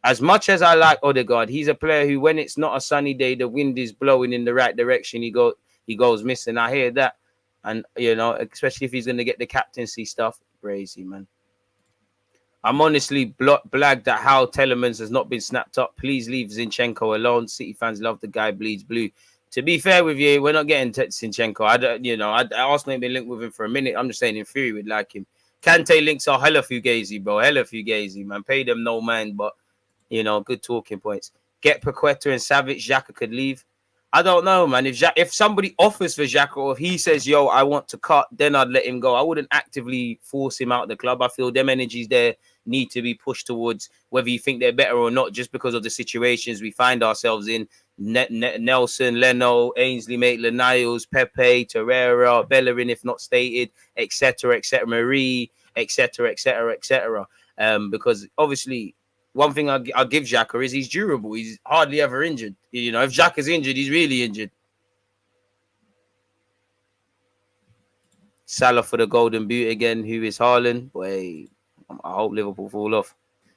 As much as I like Odegaard, he's a player who, when it's not a sunny day, the wind is blowing in the right direction, he goes missing. I hear that. And, you know, especially if he's going to get the captaincy stuff, crazy, man. I'm honestly blagged at how Telemans has not been snapped up. Please leave Zinchenko alone. City fans love the guy, bleeds blue. To be fair with you, we're not getting Zinchenko. Arsenal ain't been linked with him for a minute. I'm just saying in theory we'd like him. Kante links are hella fugazi, bro. Hella fugazi, man. Pay them no mind, but, you know, good talking points. Get Paqueta and Savage. Xhaka could leave. I don't know, man. If somebody offers for Xhaka or if he says, yo, I want to cut, then I'd let him go. I wouldn't actively force him out of the club. I feel them energies there need to be pushed towards whether you think they're better or not, just because of the situations we find ourselves in. Nelson, Leno, Ainsley, Maitland-Niles, Pepe, Torreira, Bellerin, if not stated, etc., Marie, etc. Because obviously, one thing I'll give Xhaka is he's durable. He's hardly ever injured. You know, if Xhaka's injured, he's really injured. Salah for the golden boot again. Who is Haaland? Boy, I hope Liverpool fall off.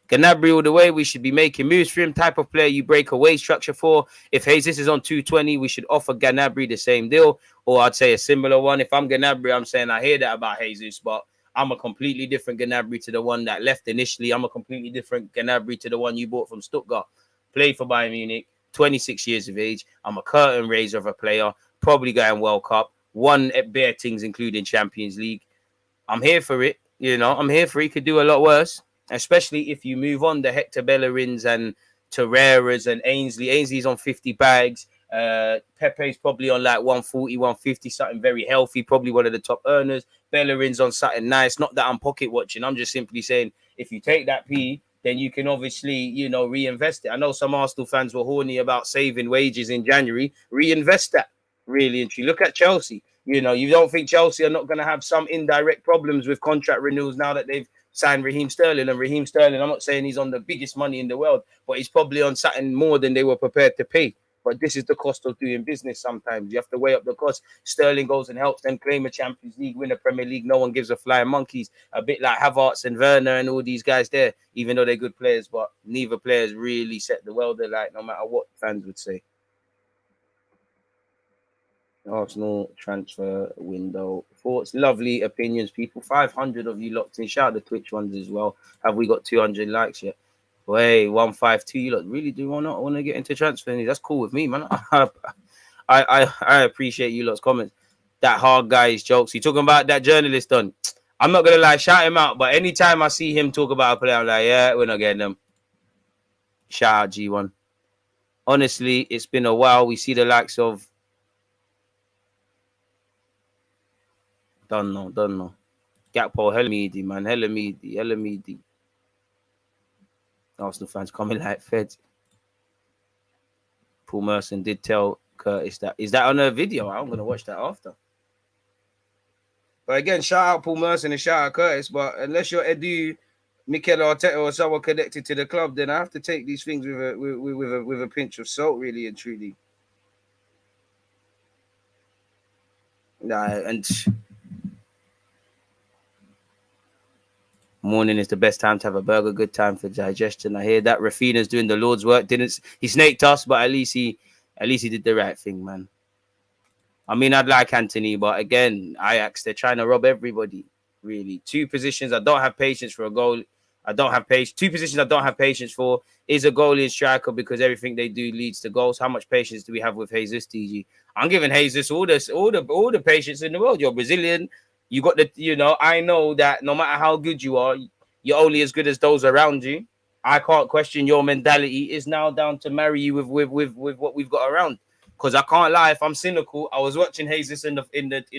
Gnabry all the way. We should be making moves for him. Type of player you break away structure for. If Jesus is on 220, we should offer Gnabry the same deal, or I'd say a similar one. If I'm Gnabry, I'm saying I hear that about Jesus, but I'm a completely different Gnabry to the one that left initially. I'm a completely different Gnabry to the one you bought from Stuttgart. Played for Bayern Munich, 26 years of age. I'm a curtain raiser of a player, probably going World Cup, won at bare things, including Champions League. I'm here for it. You know, I'm here for it. He could do a lot worse, especially if you move on the Hector Bellerins and Torreiras and Ainsley. Ainsley's on 50 bags. Pepe's probably on like 140, 150, something very healthy, probably one of the top earners. Bellerin's on something nice. Not that I'm pocket watching. I'm just simply saying if you take that P, then you can obviously, you know, reinvest it. I know some Arsenal fans were horny about saving wages in January. Reinvest that, really and truly. Look at Chelsea. You know, you don't think Chelsea are not going to have some indirect problems with contract renewals now that they've signed Raheem Sterling. And Raheem Sterling, I'm not saying he's on the biggest money in the world, but he's probably on something more than they were prepared to pay. But this is the cost of doing business sometimes. You have to weigh up the cost. Sterling goes and helps them claim a Champions League, win a Premier League. No one gives a flying monkeys. A bit like Havertz and Werner and all these guys there, even though they're good players, but neither players really set the world alight, no matter what fans would say. Arsenal transfer window thoughts, lovely opinions, people. 500 of you locked in. Shout out the Twitch ones as well. Have we got 200 likes yet? Wait, 152. You lot really do want to get into transfer news? That's cool with me, man. I appreciate you lot's comments. That hard guy's jokes. You talking about that journalist done? I'm not gonna lie, shout him out. But anytime I see him talk about a player, I'm like, yeah, we're not getting them. Shout out G1. Honestly, it's been a while. We see the likes of don't know. Gakpo, hella meaty, man. Hella meaty. Arsenal fans coming like feds. Paul Merson did tell Curtis that. Is that on a video? I'm going to watch that after. But again, shout out Paul Merson and shout out Curtis. But unless you're Edu, Mikel Arteta or someone connected to the club, then I have to take these things with a pinch of salt, really and truly. Nah, and morning is the best time to have a burger. Good time for digestion. I hear that. Rafinha's doing the Lord's work. He snaked us, but at least he did the right thing, man. I mean, I'd like Anthony, but again, Ajax, they're trying to rob everybody. Really, 2 positions. I don't have patience for a goal. I don't have patience. Two positions I don't have patience for is a goalie and striker because everything they do leads to goals. How much patience do we have with Jesus, DG? I'm giving Jesus all the patience in the world. You're Brazilian. You got the, I know that no matter how good you are, you're only as good as those around you. I can't question your mentality. It's now down to marry you with what we've got around. Because I can't lie, if I'm cynical, I was watching Jesus in the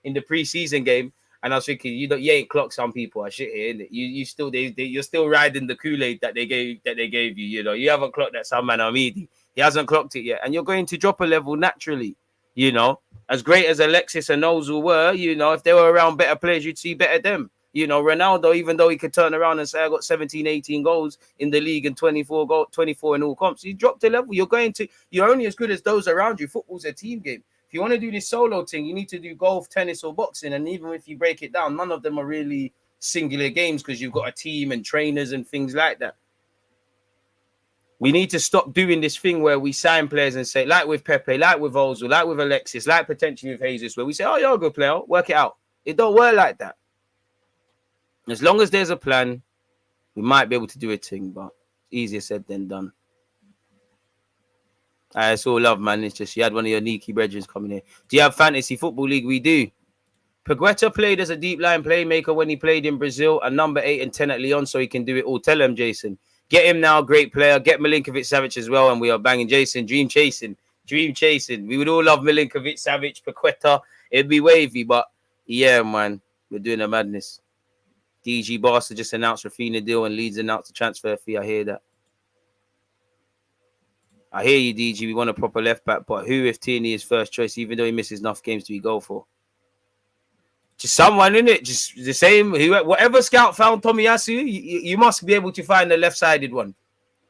preseason game, and I was thinking, you ain't clocked some people. I shit here, innit? You're still riding the Kool-Aid that they gave you. You haven't clocked that some man Amidi. He hasn't clocked it yet, and you're going to drop a level naturally. As great as Alexis and Ozil were, if they were around better players, you'd see better them. Ronaldo, even though he could turn around and say, I got 17, 18 goals in the league and 24 in all comps, he dropped a level. You're only as good as those around you. Football's a team game. If you want to do this solo thing, you need to do golf, tennis, or boxing. And even if you break it down, none of them are really singular games because you've got a team and trainers and things like that. We need to stop doing this thing where we sign players and say, like with Pepe, like with Ozil, like with Alexis, like potentially with Jesus, where we say, oh, you're a good player, work it out. It don't work like that. As long as there's a plan, we might be able to do a thing, but easier said than done. It's all love, man. It's just you had one of your Niki brethren coming in. Do you have fantasy football league? We do. Paqueta played as a deep line playmaker when he played in Brazil, and number 8 and 10 at Lyon, so he can do it all. Tell him, Jason. Get him now, great player. Get Milinkovic-Savic as well, and we are banging Jason. Dream chasing. We would all love Milinkovic-Savic, Paqueta. It'd be wavy, but yeah, man, we're doing a madness. DG Barca just announced Rafinha deal and Leeds announced the transfer fee. I hear that. I hear you, DG. We want a proper left back, but who if Tierney is first choice, even though he misses enough games to be go for? Just someone, in it. Just the same. Whatever scout found Tomiyasu, you must be able to find the left-sided one.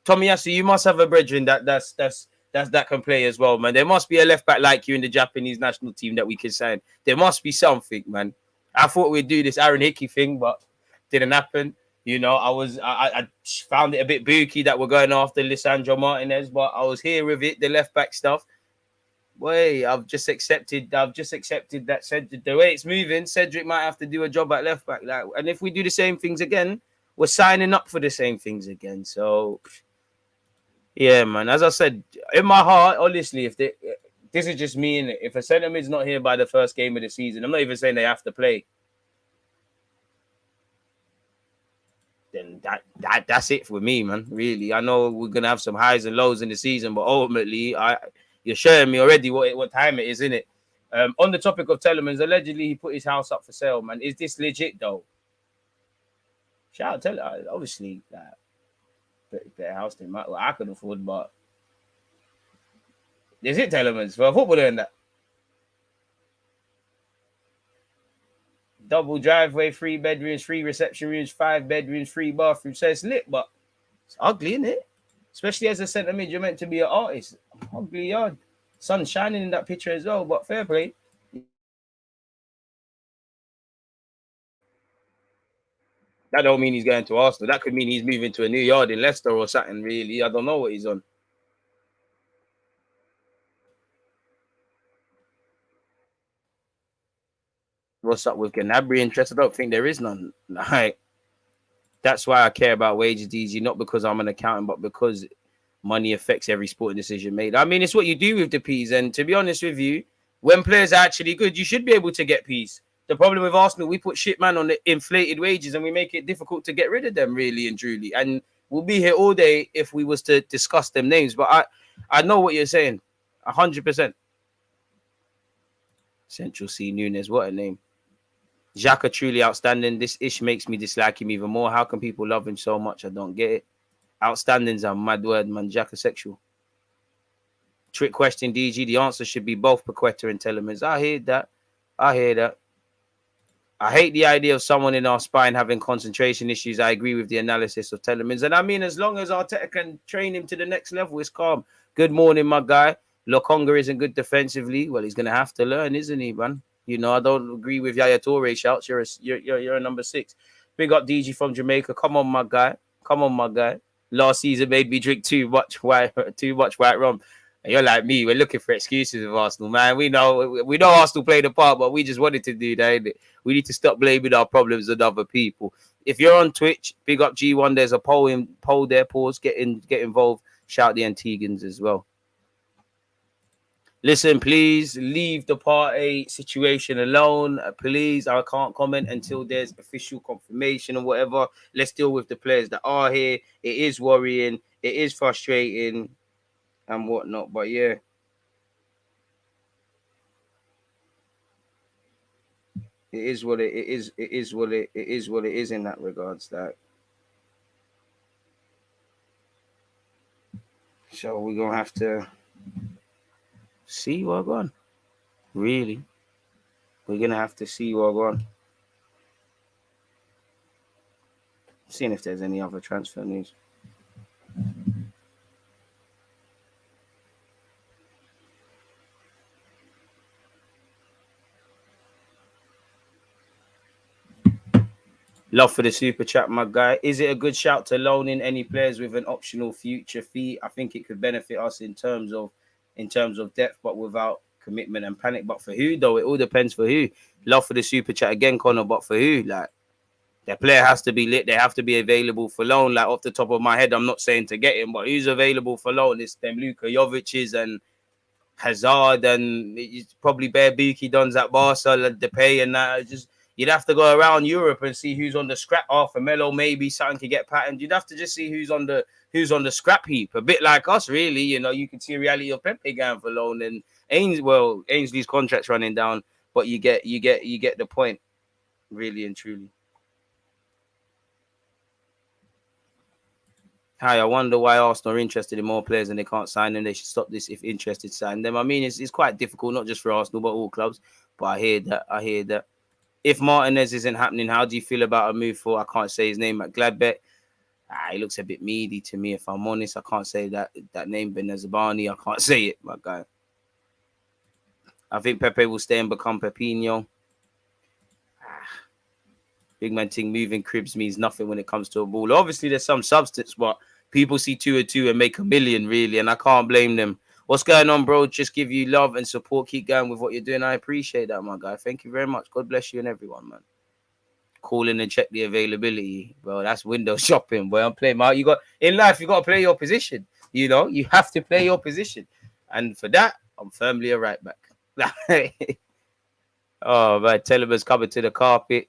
Tomiyasu, you must have a brethren that can play as well, man. There must be a left back like you in the Japanese national team that we can sign. There must be something, man. I thought we'd do this Aaron Hickey thing, but didn't happen. I found it a bit booky that we're going after Lisandro Martinez, but I was here with it, the left back stuff. Boy, I've just accepted that the way it's moving, Cedric might have to do a job at left back. And if we do the same things again, we're signing up for the same things again. So, yeah, man. As I said, in my heart, honestly, this is just me, innit? If a centre mid's not here by the first game of the season, I'm not even saying they have to play. Then that's it for me, man. Really, I know we're gonna have some highs and lows in the season, but ultimately, you're showing me already what time it is, innit? On the topic of Telemans, allegedly he put his house up for sale, man. Is this legit though? Shout out Telemans, obviously, better house than what I could afford, but is it Telemans for a footballer in that? Double driveway, 3 bedrooms, 3 reception rooms, 5 bedrooms, 3 bathrooms. So it's lit, but it's ugly, isn't it? Especially as a centre mid, you're meant to be an artist. Ugly yard. Sun shining in that picture as well, but fair play. That don't mean he's going to Arsenal. That could mean he's moving to a new yard in Leicester or something, really. I don't know what he's on. What's up with Gnabry interest? I don't think there is none. Like, that's why I care about wages, DG, not because I'm an accountant, but because money affects every sporting decision made. I mean, it's what you do with the P's. And to be honest with you, when players are actually good, you should be able to get P's. The problem with Arsenal, we put shit man on the inflated wages and we make it difficult to get rid of them, really and truly. And we'll be here all day if we was to discuss them names. But I know what you're saying, 100%. Central C Nunes, what a name. Xhaka truly outstanding. This ish makes me dislike him even more. How can people love him so much? I don't get it. Outstanding's a mad word, man. Xhaka sexual. Trick question, DG. The answer should be both Paqueta and Telemans. I hear that. I hate the idea of someone in our spine having concentration issues. I agree with the analysis of Telemans. And I mean, as long as Arteta can train him to the next level, it's calm. Good morning, my guy. Lokonga isn't good defensively. Well, he's going to have to learn, isn't he, man? I don't agree with Yaya Toure shouts. You're a number 6. Big up DG from Jamaica. Come on, my guy. Last season made me drink too much white rum. And you're like me. We're looking for excuses with Arsenal, man. We know Arsenal played a part, but we just wanted to do that. Innit? We need to stop blaming our problems on other people. If you're on Twitch, big up G1. There's a poll there. Pause. Get involved. Shout the Antigans as well. Listen, please leave the party situation alone. Please, I can't comment until there's official confirmation or whatever. Let's deal with the players that are here. It is worrying. It is frustrating and whatnot. But yeah. It is what it is. It is what it is in that regards. That. So we're gonna have to see what going. Really, we're gonna have to see what going. Seeing if there's any other transfer news. Love for the super chat, my guy. Is it a good shout to loan in any players with an optional future fee? I think it could benefit us in terms of depth, but without commitment and panic. But for who though? It all depends for who. Love for the super chat again, Connor. But for who? Like, their player has to be lit. They have to be available for loan. Like, off the top of my head, I'm not saying to get him, but who's available for loan? It's them Luka Jovic's and Hazard, and it's probably Bear Beaky Dons at Barca, like Depay and that. Just you'd have to go around Europe and see who's on the scrap. After Melo, maybe something could get patterned. You'd have to just see who's on the scrap heap. A bit like us, really. You know, you can see reality of Pepe going for loan, and Ainsley's contract's running down, but you get the point, really and truly. Hi, I wonder why Arsenal are interested in more players and they can't sign them. They should stop this if interested, sign them. I mean, it's quite difficult, not just for Arsenal, but all clubs. But I hear that. If Martinez isn't happening, how do you feel about a move for, I can't say his name, at Gladbeck? He looks a bit meaty to me, if I'm honest. I can't say that name, Benazabani. I can't say it, my guy. I think Pepe will stay and become Pepinho. Big man thing, moving cribs means nothing when it comes to a ball. Obviously, there's some substance, but people see 2 and 2 and make $1 million, really, and I can't blame them. What's going on, bro? Just give you love and support. Keep going with what you're doing. I appreciate that, my guy. Thank you very much. God bless you and everyone, man. Call in and check the availability. Bro, that's window shopping, boy. I'm playing my... In life, you got to play your position. You know, you have to play your position. And for that, I'm firmly a right back. Oh, man. TIELEMANS coming to the carpet.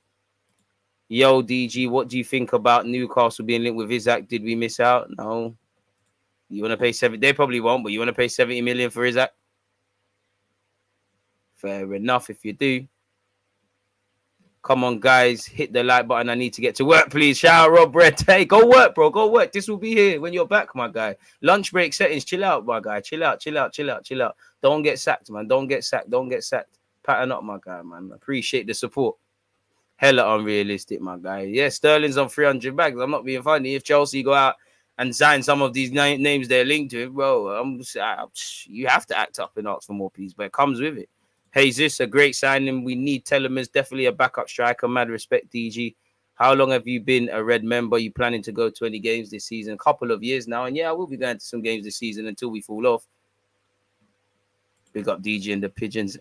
Yo, DG, what do you think about Newcastle being linked with Isaac? Did we miss out? No. You want to pay 70? They probably won't, but you want to pay 70 million for Isaac? Fair enough if you do. Come on, guys. Hit the like button. I need to get to work, please. Shout out, Rob Red. Hey, go work, bro. Go work. This will be here when you're back, my guy. Lunch break settings. Chill out, my guy. Chill out. Don't get sacked, man. Don't get sacked. Pattern up, my guy, man. Appreciate the support. Hella unrealistic, my guy. Yeah, Sterling's on 300 bags. I'm not being funny. If Chelsea go out and sign some of these names they're linked to, bro, you have to act up and ask for more, please. But it comes with it. Jesus, a great signing. We need Telemans, definitely a backup striker. Mad respect, DG. How long have you been a Red member? You planning to go to any games this season? A couple of years now. And yeah, I will be going to some games this season until we fall off. Big up DG and the Pigeons.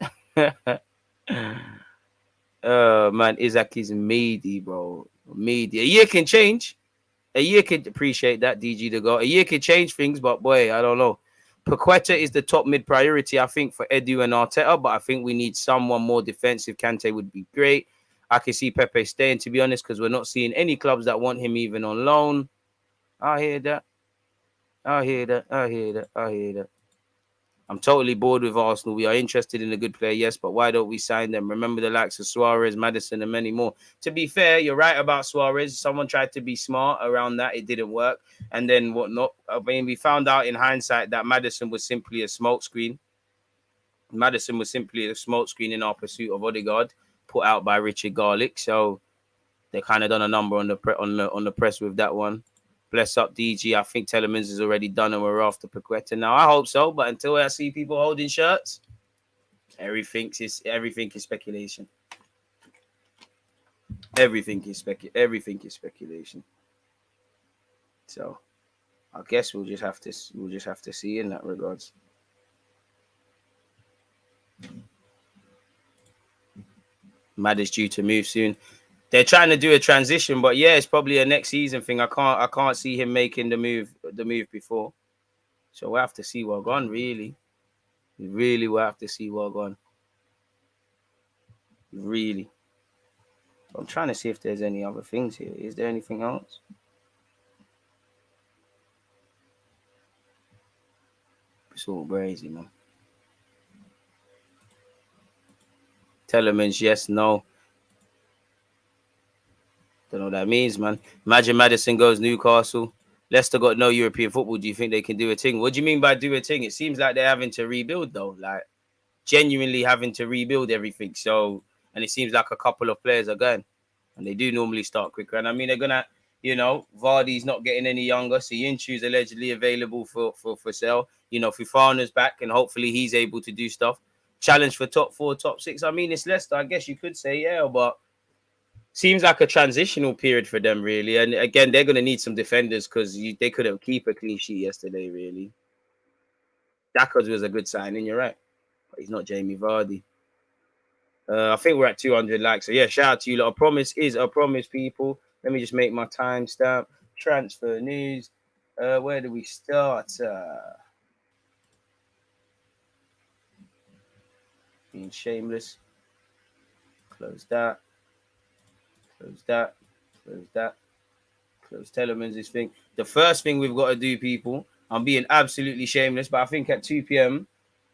Man, Isaac is meaty, bro. Meaty. A year can change. A year could appreciate that, DG to go. A year could change things, but boy, I don't know. Paqueta is the top mid priority, I think, for Edu and Arteta, but I think we need someone more defensive. Kante would be great. I can see Pepe staying, to be honest, because we're not seeing any clubs that want him even on loan. I hear that. I'm totally bored with Arsenal. We are interested in a good player, yes, but why don't we sign them? Remember the likes of Suarez, Maddison, and many more. To be fair, you're right about Suarez. Someone tried to be smart around that. It didn't work. And then whatnot. I mean, we found out in hindsight that Maddison was simply a smokescreen. Maddison was simply a smokescreen in our pursuit of Odegaard, put out by Richard Garlick. So they kind of done a number on the press with that one. Bless up, DG. I think Telemans is already done and we're after Paqueta now. I hope so, but until I see people holding shirts, everything is speculation. Everything is speculation. So I guess we'll just have to see in that regards. Mad is due to move soon. They're trying to do a transition, but yeah, it's probably a next season thing. I can't see him making the move before. So we'll have to see what gone, really. We really will have to see what gone. Really. I'm trying to see if there's any other things here. Is there anything else? It's all crazy, man. Telemans, yes, no. Don't know what that means, man. Imagine Madison goes Newcastle. Leicester got no European football. Do you think they can do a thing? What do you mean by do a thing? It seems like they're having to rebuild, though. Like, genuinely having to rebuild everything. So, and it seems like a couple of players are going. And they do normally start quicker. And I mean, they're going to, Vardy's not getting any younger. So Yinchu's allegedly available for sale. Fofana's back and hopefully he's able to do stuff. Challenge for top 4, top 6. I mean, it's Leicester. I guess you could say, yeah, but seems like a transitional period for them, really. And again, they're going to need some defenders because they couldn't keep a clean sheet yesterday, really. Dackers was a good signing, you're right. But he's not Jamie Vardy. I think we're at 200 likes. So, yeah, shout out to you lot. A promise is a promise, people. Let me just make my timestamp. Transfer news. Where do we start? Being shameless. Close that. Close that. Close that. Close Telemans' thing. The first thing we've got to do, people, I'm being absolutely shameless, but I think at 2 p.m.,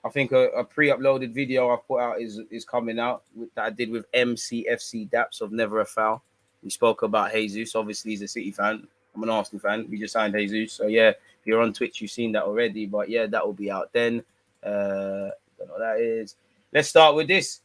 I think a pre-uploaded video I've put out is coming out that I did with MCFC Daps of Never a Foul. We spoke about Jesus. Obviously, he's a City fan. I'm an Arsenal fan. We just signed Jesus. So, yeah, if you're on Twitch, you've seen that already. But, yeah, that will be out then. Don't know what that is. Let's start with this.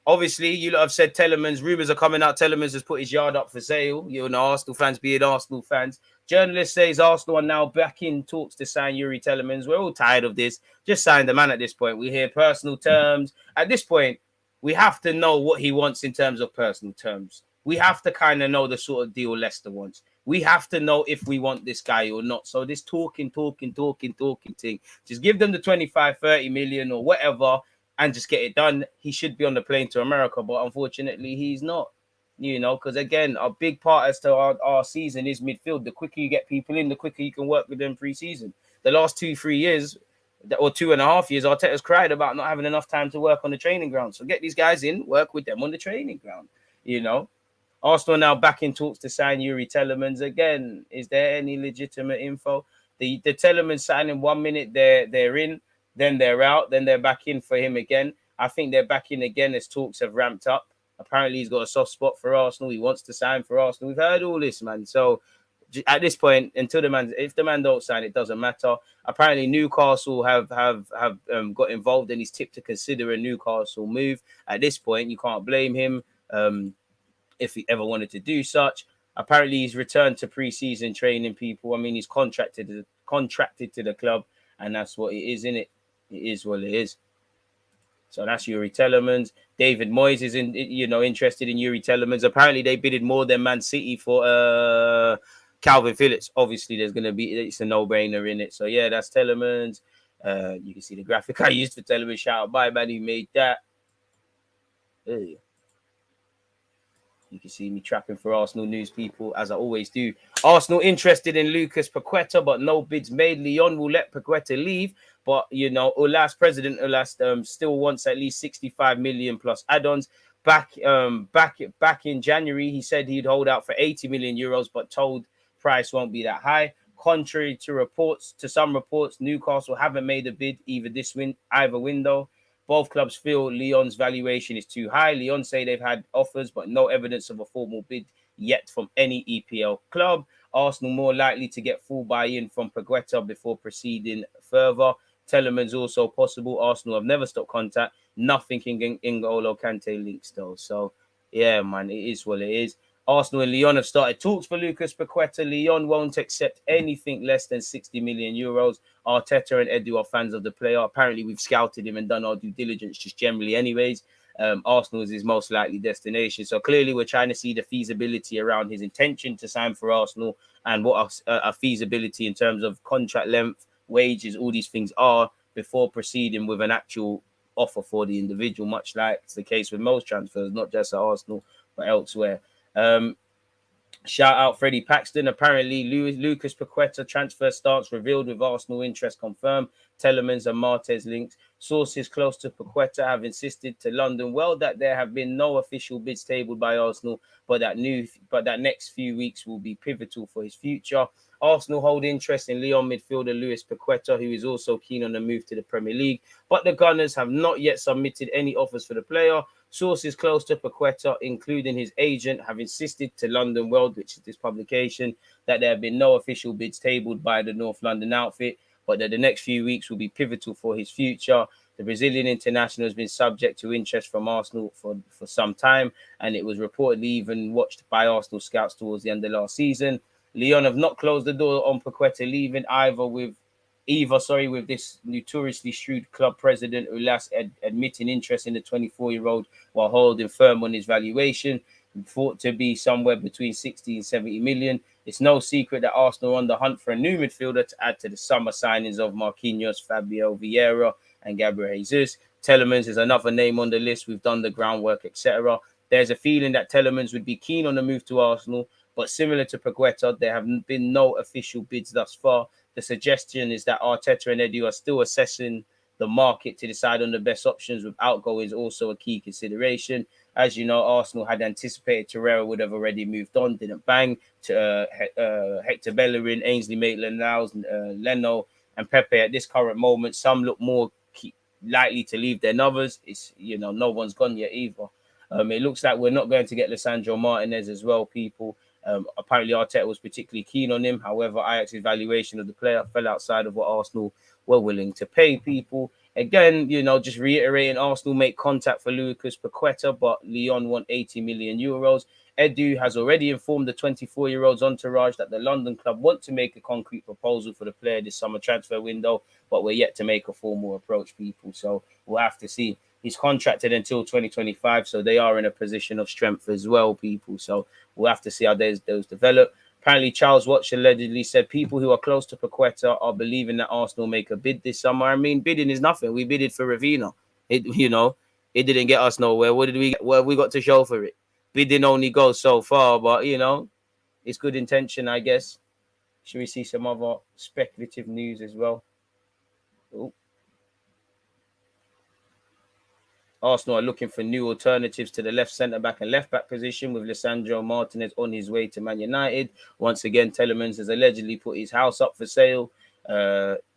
Obviously, you lot have said Telemans. Rumours are coming out. Telemans has put his yard up for sale. Arsenal fans being Arsenal fans. Journalist says Arsenal are now back in talks to sign Yuri Telemans. We're all tired of this. Just sign the man at this point. We hear personal terms. At this point, we have to know what he wants in terms of personal terms. We have to kind of know the sort of deal Leicester wants. We have to know if we want this guy or not. So this talking thing, just give them the 25, 30 million or whatever and just get it done. He should be on the plane to America, but unfortunately he's not. Because again, a big part as to our season is midfield. The quicker you get people in, the quicker you can work with them pre-season. The last 2-3 years, or 2.5 years, Arteta's cried about not having enough time to work on the training ground. So get these guys in, work with them on the training ground. Arsenal now back in talks to sign Yuri Telemans again. Is there any legitimate info? The Telemans signing 1 minute they're in, then they're out, then they're back in for him again. I think they're back in again as talks have ramped up. Apparently, he's got a soft spot for Arsenal. He wants to sign for Arsenal. We've heard all this, man. So at this point, if the man don't sign, it doesn't matter. Apparently, Newcastle have got involved, and he's tipped to consider a Newcastle move. At this point, you can't blame him if he ever wanted to do such. Apparently, he's returned to pre-season training. People, I mean, he's contracted to the club, and that's what it is, isn't it? It is what it is. So that's Yuri Telemans. David Moyes is interested in Yuri Telemans. Apparently, they bidded more than Man City for Calvin Phillips. Obviously, it's a no-brainer in it. So yeah, that's Telemans. You can see the graphic I used for Telemans. Shout out, bye man, who made that. Hey. You can see me trapping for Arsenal news, people, as I always do. Arsenal interested in Lucas Paqueta, but no bids made. Lyon will let Paqueta leave, but President Ulas still wants at least 65 million plus add-ons. Back in January, he said he'd hold out for 80 million euros, but told price won't be that high. Contrary to some reports, Newcastle haven't made a bid either window. Both clubs feel Lyon's valuation is too high. Lyon say they've had offers, but no evidence of a formal bid yet from any EPL club. Arsenal more likely to get full buy-in from Paqueta before proceeding further. Telemans also possible. Arsenal have never stopped contact. Nothing in N'Golo Kante links though. So, yeah, man, it is what it is. Arsenal and Lyon have started talks for Lucas Paqueta. Lyon won't accept anything less than 60 million euros. Arteta and Edu are fans of the player. Apparently, we've scouted him and done our due diligence just generally anyways. Arsenal is his most likely destination. So clearly, we're trying to see the feasibility around his intention to sign for Arsenal and what a feasibility in terms of contract length, wages, all these things are before proceeding with an actual offer for the individual, much like it's the case with most transfers, not just at Arsenal, but elsewhere. Shout out Freddie Paxton. Apparently, Lucas Paqueta transfer starts revealed with Arsenal interest confirmed. TIELEMANS and Martinez links. Sources close to Paqueta have insisted to London that there have been no official bids tabled by Arsenal, but that next few weeks will be pivotal for his future. Arsenal hold interest in Lyon midfielder Lucas Paqueta, who is also keen on a move to the Premier League, but the Gunners have not yet submitted any offers for the player. Sources close to Paqueta, including his agent, have insisted to London World, which is this publication, that there have been no official bids tabled by the North London outfit, but that the next few weeks will be pivotal for his future. The Brazilian international has been subject to interest from Arsenal for some time, and it was reportedly even watched by Arsenal scouts towards the end of last season. Lyon have not closed the door on Paqueta leaving with this notoriously shrewd club president Ulas admitting interest in the 24-year-old while holding firm on his valuation, thought to be somewhere between 60 and 70 million. It's no secret that Arsenal are on the hunt for a new midfielder to add to the summer signings of Marquinhos, Fabio Vieira, and Gabriel Jesus. TIELEMANS is another name on the list. We've done the groundwork, etc. There's a feeling that TIELEMANS would be keen on a move to Arsenal, but similar to Paqueta, there have been no official bids thus far. The suggestion is that Arteta and Edu are still assessing the market to decide on the best options, with outgoings also a key consideration. As you know, Arsenal had anticipated Torreira would have already moved on, didn't bang. To Hector Bellerin, Ainsley Maitland-Niles, Leno, and Pepe at this current moment. Some look more likely to leave than others. It's, no one's gone yet either. It looks like we're not going to get Lisandro Martinez as well, people. Apparently, Arteta was particularly keen on him. However, Ajax's valuation of the player fell outside of what Arsenal were willing to pay, people. Again, just reiterating, Arsenal make contact for Lucas Paqueta, but Lyon want 80 million euros. Edu has already informed the 24-year-old's entourage that the London club want to make a concrete proposal for the player this summer transfer window, but we're yet to make a formal approach, people. So we'll have to see. He's contracted until 2025, so they are in a position of strength as well, people. So we'll have to see how those develop. Apparently, Charles Watch allegedly said people who are close to Paqueta are believing that Arsenal make a bid this summer. I mean, bidding is nothing. We bidded for Ravina. It didn't get us nowhere. What did we get? Well, we got to show for it. Bidding only goes so far, but, it's good intention, I guess. Should we see some other speculative news as well? Ooh. Arsenal are looking for new alternatives to the left centre-back and left-back position, with Lisandro Martinez on his way to Man United. Once again, TIELEMANS has allegedly put his house up for sale.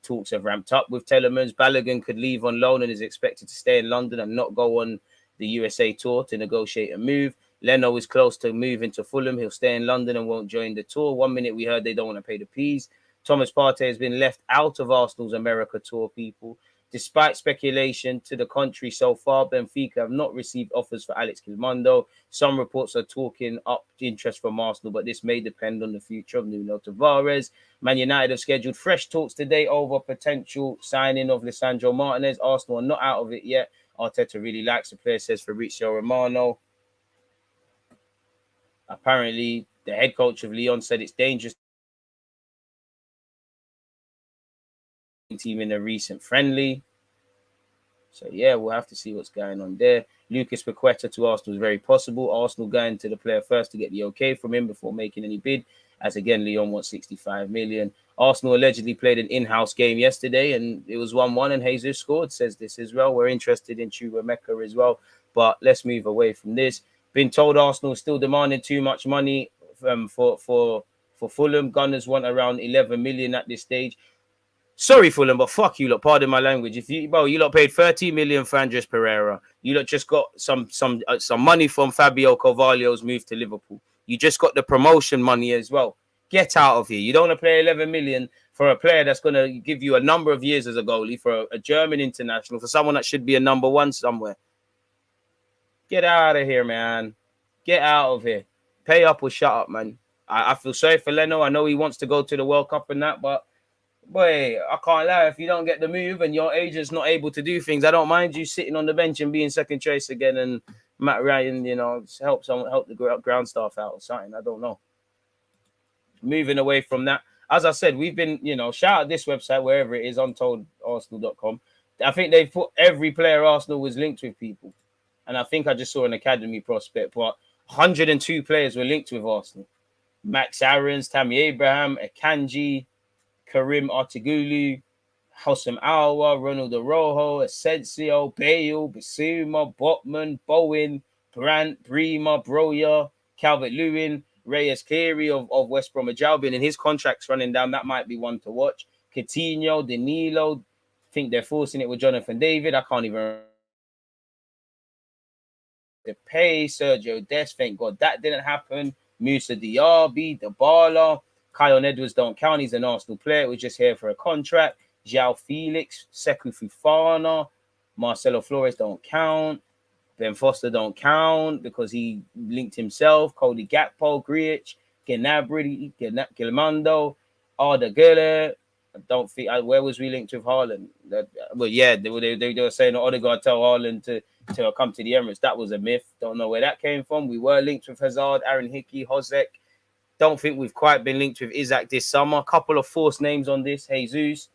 Talks have ramped up with TIELEMANS. Balogun could leave on loan and is expected to stay in London and not go on the USA tour to negotiate a move. Leno is close to moving to Fulham. He'll stay in London and won't join the tour. 1 minute we heard they don't want to pay the fees. Thomas Partey has been left out of Arsenal's America tour, people. Despite speculation to the contrary so far, Benfica have not received offers for Alex Gilmondo. Some reports are talking up interest from Arsenal, but this may depend on the future of Nuno Tavares. Man United have scheduled fresh talks today over potential signing of Lisandro Martinez. Arsenal are not out of it yet. Arteta really likes the player, says Fabrizio Romano. Apparently, the head coach of Lyon said it's dangerous team in a recent friendly. So, yeah, we'll have to see what's going on there. Lucas Paqueta to Arsenal is very possible. Arsenal going to the player first to get the okay from him before making any bid, as again, Lyon wants 65 million. Arsenal allegedly played an in-house game yesterday, and it was 1-1, and Jesus scored, says this as well. We're interested in Chukwuemeka as well, but let's move away from this. Been told Arsenal is still demanding too much money for Fulham. Gunners want around 11 million at this stage. Sorry, Fulham, but fuck you lot. Pardon my language. If you lot paid 30 million for Andres Pereira. You lot just got some money from Fabio Carvalho's move to Liverpool. You just got the promotion money as well. Get out of here. You don't want to pay 11 million for a player that's going to give you a number of years as a goalie, for a German international, for someone that should be a number one somewhere. Get out of here, man. Get out of here. Pay up or shut up, man. I feel sorry for Leno. I know he wants to go to the World Cup and that, but boy, I can't lie. If you don't get the move and your agent's not able to do things, I don't mind you sitting on the bench and being second choice again, and Matt Ryan, help the ground staff out or something. I don't know. Moving away from that, as I said, we've been, shout out this website, wherever it is, untoldarsenal.com. I think they've put every player Arsenal was linked with, people. And I think I just saw an academy prospect, but 102 players were linked with Arsenal. Max Aarons, Tammy Abraham, Akanji, Karim Artigulu, Hossam Awa, Ronald Arojo, Asensio, Bale, Basuma, Botman, Bowen, Brandt, Bremer, Broya, Calvert-Lewin, Reyes Cleary of West Bromwich Albion, and his contract's running down. That might be one to watch. Coutinho, Danilo, I think they're forcing it with Jonathan David. I can't even pay. Sergio Dest, thank God that didn't happen. Musa Diaby, Dybala, Kyle Edwards don't count. He's an Arsenal player. We're just here for a contract. João Felix, Sekou Fofana, Marcelo Flores don't count. Ben Foster don't count because he linked himself. Cody Gakpo, Griech, Gnabry, Gilmando, Arda Güler. I don't think. Where was we linked with Haaland? Well, yeah, they were saying Odegaard tell Haaland to come to the Emirates. That was a myth. Don't know where that came from. We were linked with Hazard, Aaron Hickey, Hozek. Don't think we've quite been linked with Isaac this summer. A couple of forced names on this. Jesus.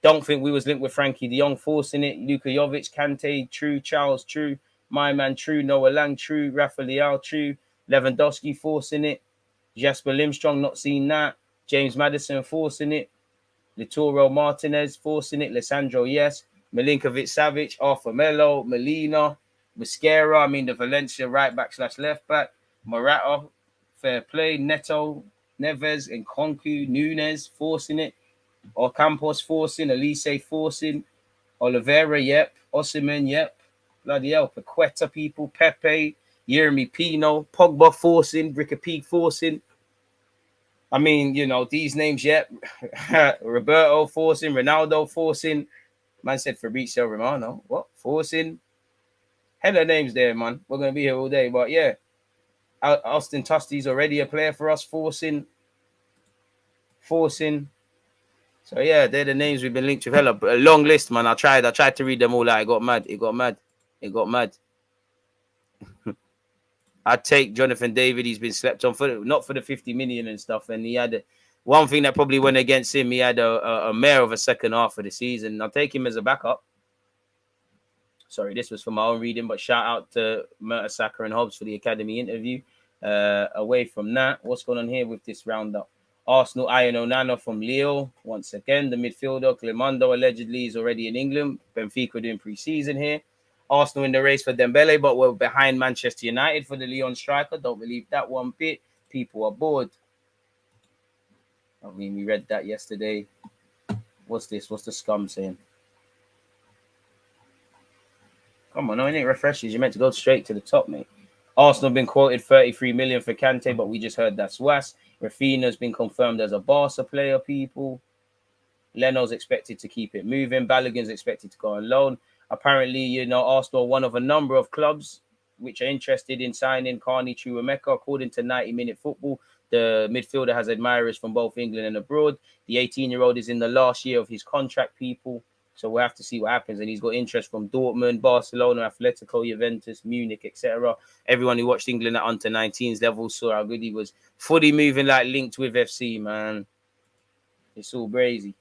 Don't think we was linked with Frankie de Jong forcing it. Luka Jovic, Kante, true. Charles, true. My man, true. Noah Lang, true. Rafa Leao, true. Lewandowski forcing it. Jasper Limstrong, not seen that. James Maddison forcing it. Litoro Martinez forcing it. Lissandro, yes. Milinkovic Savic, Arthur Melo, Molina, Mosquera. I mean, the Valencia right back / left back. Morata, fair play. Neto, Neves, and Nkunku, Nunes forcing it. Ocampos forcing. Elise forcing. Oliveira, yep. Osimhen, yep. Bloody hell. Paqueta people. Pepe, Yeremy Pino, Pogba forcing. Ricky forcing. I mean, you know, these names, yep. Roberto forcing. Ronaldo forcing. Man said Fabrizio Romano. What? Forcing? Hella names there, man. We're going to be here all day. But yeah, Austin Tusty's already a player for us. Forcing. So yeah, they're the names we've been linked with. Hella, a long list, man. I tried to read them all out. It got mad. I'd take Jonathan David. He's been slept on not for the 50 million and stuff. And he had one thing that probably went against him. He had a mare of a second half of the season. I'll take him as a backup. Sorry, this was for my own reading, but shout out to Mertesacker and Hobbs for the academy interview. Away from that, what's going on here with this roundup? Arsenal, Ian Onana from Lille. Once again, the midfielder, Clemando, allegedly is already in England. Benfica doing pre-season here. Arsenal in the race for Dembele, but we're behind Manchester United for the Lyon striker. Don't believe that one bit. People are bored. I mean, we read that yesterday. What's this? What's the scum saying? Come on, no, it ain't refreshes. You're meant to go straight to the top, mate. Arsenal been quoted 33 million for Kante, but we just heard that's was. Rafinha's been confirmed as a Barca player, people. Leno's expected to keep it moving. Balogun's expected to go on loan. Apparently, you know, Arsenal are one of a number of clubs which are interested in signing Martinez Chukwuemeka. According to 90-minute football, the midfielder has admirers from both England and abroad. The 18-year-old is in the last year of his contract, people. So we'll have to see what happens. And he's got interest from Dortmund, Barcelona, Atletico, Juventus, Munich, etc. Everyone who watched England at under 19s level saw how good he was. Fully moving like linked with FC, man. It's all crazy.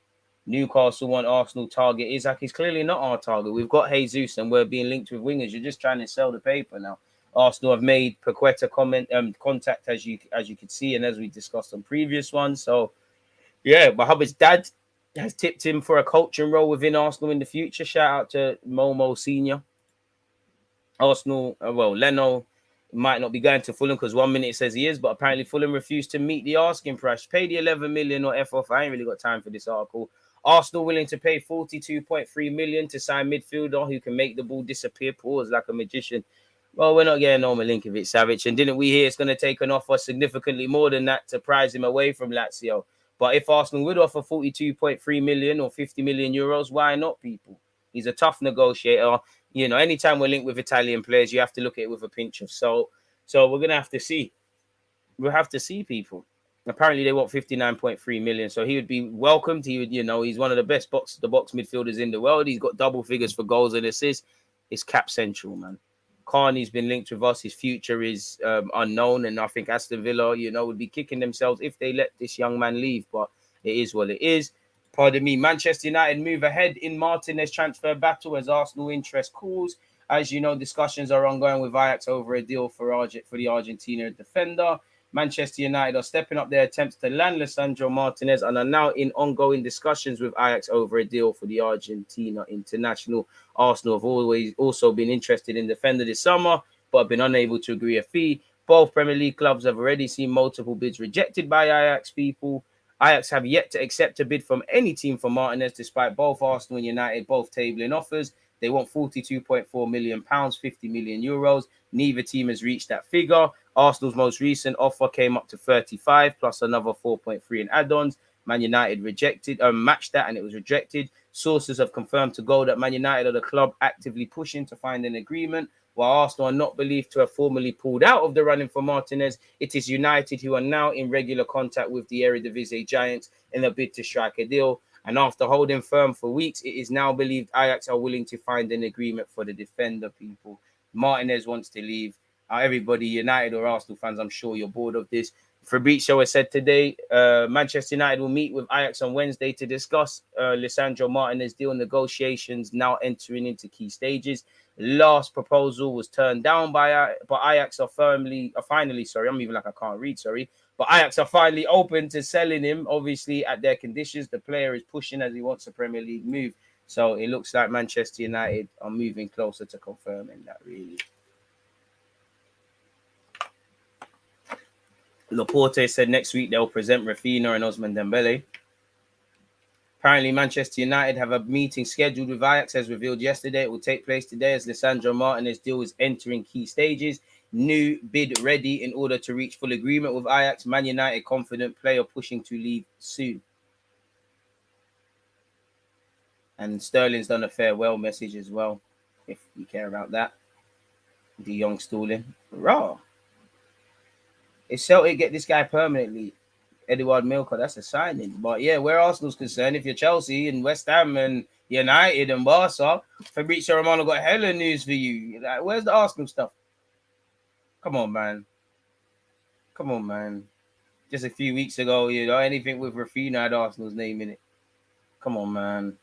Newcastle want Arsenal target. Isaac is clearly not our target. We've got Jesus and we're being linked with wingers. You're just trying to sell the paper now. Arsenal have made Paqueta contact as you could see and as we discussed on previous ones. So yeah, Mohamed's dad has tipped him for a coaching role within Arsenal in the future. Shout out to Momo Senior. Arsenal, Leno might not be going to Fulham because 1 minute it says he is, but apparently Fulham refused to meet the asking price. Pay the 11 million or F off. I ain't really got time for this article. Arsenal willing to pay 42.3 million to sign midfielder who can make the ball disappear, pause like a magician. Well, we're not getting no Milinkovic Savic, and didn't we hear it's going to take an offer significantly more than that to prize him away from Lazio? But if Arsenal would offer 42.3 million or 50 million euros, why not, people? He's a tough negotiator. You know, anytime we're linked with Italian players, you have to look at it with a pinch of salt. So we're going to have to see. We'll have to see, people. Apparently, they want 59.3 million. So he would be welcomed. He would, you know, he's one of the best box midfielders in the world. He's got double figures for goals and assists. It's cap central, man. Carney's been linked with us. His future is unknown. And I think Aston Villa, you know, would be kicking themselves if they let this young man leave. But it is what it is. Pardon me. Manchester United move ahead in Martinez transfer battle as Arsenal interest cools. As you know, discussions are ongoing with Ajax over a deal for the Argentina defender. Manchester United are stepping up their attempts to land Lisandro Martinez and are now in ongoing discussions with Ajax over a deal for the Argentina international. Arsenal have always also been interested in defender this summer, but have been unable to agree a fee. Both Premier League clubs have already seen multiple bids rejected by Ajax people. Ajax have yet to accept a bid from any team for Martinez, despite both Arsenal and United both tabling offers. They want £42.4 million, €50 million. Neither team has reached that figure. Arsenal's most recent offer came up to 35 plus another 4.3 in add-ons. Man United matched that and it was rejected. Sources have confirmed to Goal that Man United are the club actively pushing to find an agreement. While Arsenal are not believed to have formally pulled out of the running for Martinez, it is United who are now in regular contact with the Eredivisie giants in a bid to strike a deal. And after holding firm for weeks, it is now believed Ajax are willing to find an agreement for the defender, people. Martinez wants to leave. Everybody, United or Arsenal fans, I'm sure you're bored of this. Fabrizio has said today, Manchester United will meet with Ajax on Wednesday to discuss Lisandro Martinez deal negotiations now entering into key stages. Last proposal was turned down but Ajax are finally, I'm even like I can't read, but Ajax are finally open to selling him, obviously at their conditions. The player is pushing as he wants a Premier League move. So it looks like Manchester United are moving closer to confirming that, really. Laporte said next week they'll present Rafinha and Ousmane Dembele. Apparently, Manchester United have a meeting scheduled with Ajax, as revealed yesterday. It will take place today as Lisandro Martinez deal is entering key stages. New bid ready in order to reach full agreement with Ajax. Man United confident player pushing to leave soon. And Sterling's done a farewell message as well, if you care about that. De Jong stalling. Raw. If Celtic get this guy permanently, Eduard Milker, that's a signing. But yeah, where Arsenal's concerned, if you're Chelsea and West Ham and United and Barca, Fabrizio Romano got hella news for you. Like, where's the Arsenal stuff? Come on, man. Just a few weeks ago, anything with Rafinha had Arsenal's name in it. Come on, man.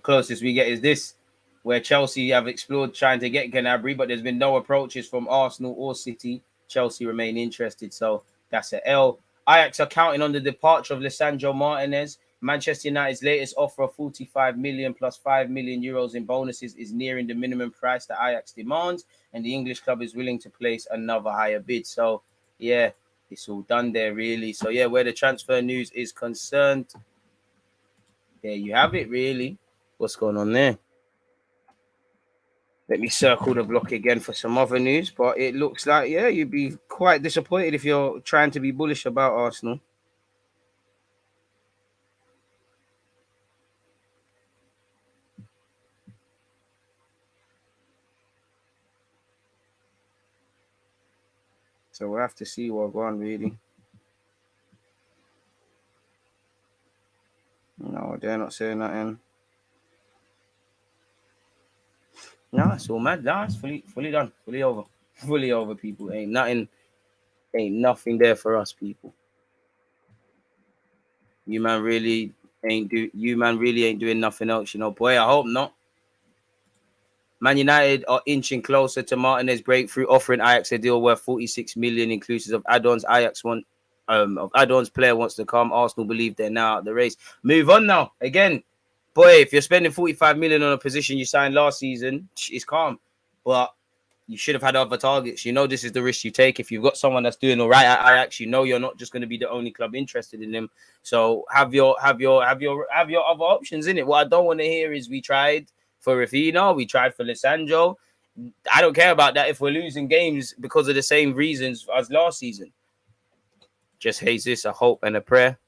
Closest we get is this, where Chelsea have explored trying to get Gnabry, but there's been no approaches from Arsenal or City. Chelsea remain interested, so that's an L. Ajax are counting on the departure of Lisandro Martinez. Manchester United's latest offer of 45 million plus 5 million euros in bonuses is nearing the minimum price that Ajax demands, and the English club is willing to place another higher bid. So, yeah, it's all done there, really. So, yeah, where the transfer news is concerned, there you have it, really. What's going on there? Let me circle the block again for some other news, but it looks like, yeah, you'd be quite disappointed if you're trying to be bullish about Arsenal. So we'll have to see what's going on, really. No, they're not saying nothing. No, it's all mad. No, it's fully done. Fully over, people. Ain't nothing there for us, people. You man really ain't doing nothing else, boy. I hope not. Man United are inching closer to Martinez breakthrough, offering Ajax a deal worth 46 million, inclusive of add-ons. Add-ons player wants to come. Arsenal believe they're now out the race. Move on now. Again, boy, if you're spending 45 million on a position you signed last season, it's calm. But you should have had other targets. This is the risk you take. If you've got someone that's doing all right at Ajax, you're not just going to be the only club interested in him. So have your other options in it. What I don't want to hear is we tried for Rafinha, we tried for Lisandro. I don't care about that if we're losing games because of the same reasons as last season. Just Jesus, a hope and a prayer.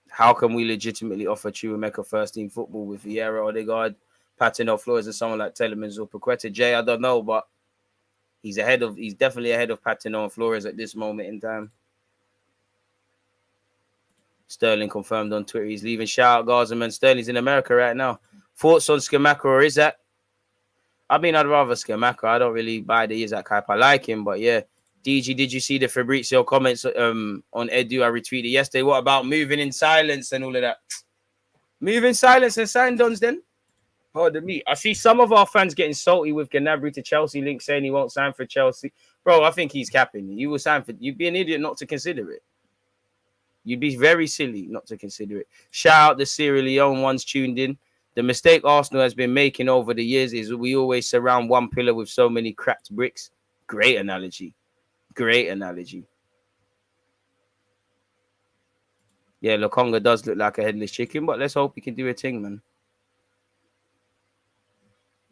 How can we legitimately offer Chukwuemeka first team football with Vieira, Odegaard, Martinez, Flores, and someone like TIELEMANS or Paqueta? Jay, I don't know, but he's definitely ahead of Martinez and Flores at this moment in time. Sterling confirmed on Twitter he's leaving. Shout out Gazaman. Sterling's in America right now. Thoughts on Chukwuemeka or is that? I mean, I'd rather Scamacca. I don't really buy the Isaac hype. I like him, but yeah. DG, did you see the Fabrizio comments on Edu? I retweeted yesterday. What about moving in silence and all of that? Move in silence and sign Dons then. Pardon me. I see some of our fans getting salty with Gnabry to Chelsea link saying he won't sign for Chelsea. Bro, I think he's capping. You will sign for. You'd be an idiot not to consider it. You'd be very silly not to consider it. Shout out the Sierra Leone ones tuned in. The mistake Arsenal has been making over the years is we always surround one pillar with so many cracked bricks. Great analogy. Great analogy. Yeah, Lokonga does look like a headless chicken, but let's hope he can do a thing, man.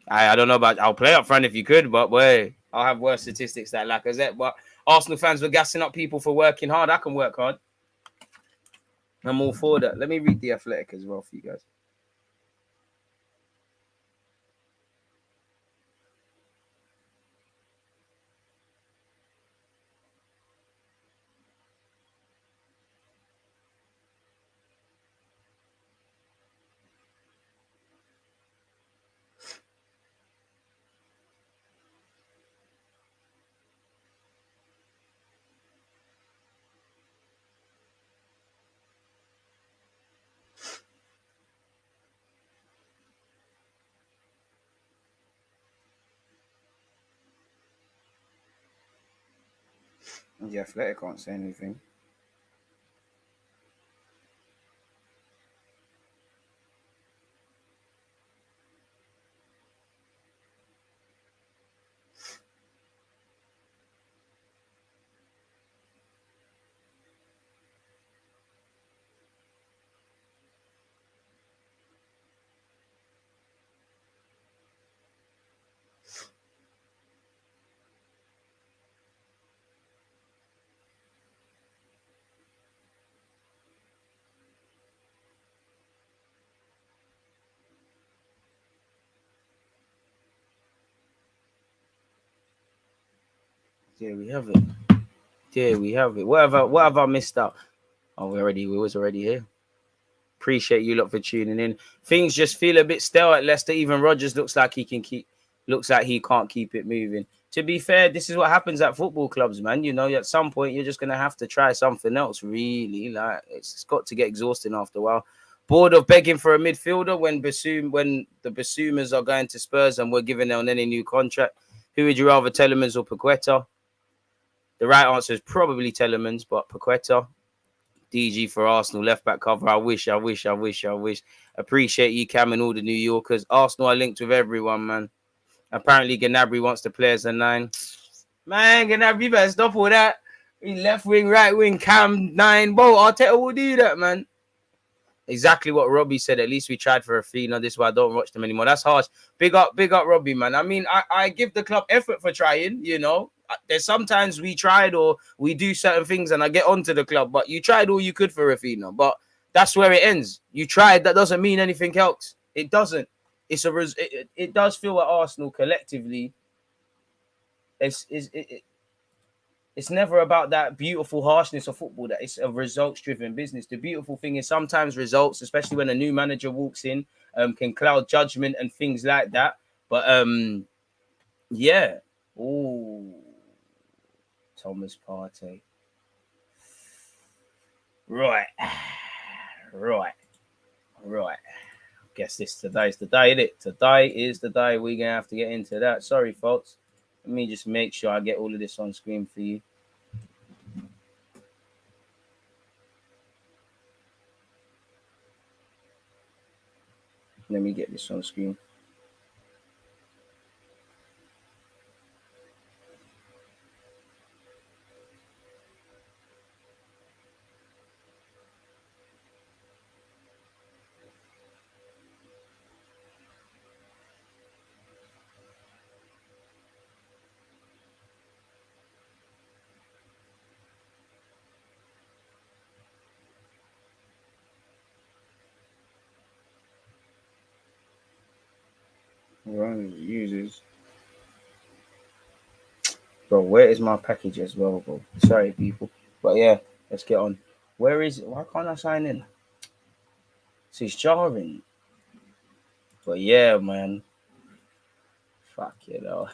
I don't know about. I'll play up front if you could, but boy, I'll have worse statistics than Lacazette. But Arsenal fans were gassing up people for working hard. I can work hard. I'm all for that. Let me read The Athletic as well for you guys. The Athletic can't say anything. There we have it. There we have it. What have I missed out? Oh, we was already here. Appreciate you lot for tuning in. Things just feel a bit stale at Leicester. Even Rodgers looks like he can't keep it moving. To be fair, this is what happens at football clubs, man. You know, at some point you're just gonna have to try something else. Really, like it's got to get exhausting after a while. Bored of begging for a midfielder when the Bassumas are going to Spurs and we're giving them any new contract. Who would you rather, Telemans or Paqueta? The right answer is probably Telemans, but Paqueta. DG for Arsenal, left back cover. I wish. Appreciate you, Cam, and all the New Yorkers. Arsenal are linked with everyone, man. Apparently, Gnabry wants to play as a 9. Man, Gnabry, better stop all that. Left wing, right wing, Cam 9. Bro, Arteta will do that, man. Exactly what Robbie said. At least we tried for a fee. No, this is why I don't watch them anymore. That's harsh. Big up, Robbie, man. I mean, I give the club effort for trying, you know. There's sometimes we tried or we do certain things and I get onto the club, but you tried all you could for Rafinha, but that's where it ends. You tried, that doesn't mean anything else. It doesn't. It does feel at Arsenal collectively. It's never about that beautiful harshness of football, that it's a results-driven business. The beautiful thing is sometimes results, especially when a new manager walks in, can cloud judgment and things like that. But yeah. Ooh. Thomas Partey. Right. Guess today's the day, isn't it? Today is the day we're going to have to get into that. Sorry, folks. Let me just make sure I get all of this on screen for you. Let me get this on screen. Run users. Bro, where is my package as well, bro? Sorry, people. But yeah, let's get on. Where is it? Why can't I sign in? So it's jarring. But yeah, man. Fuck you know.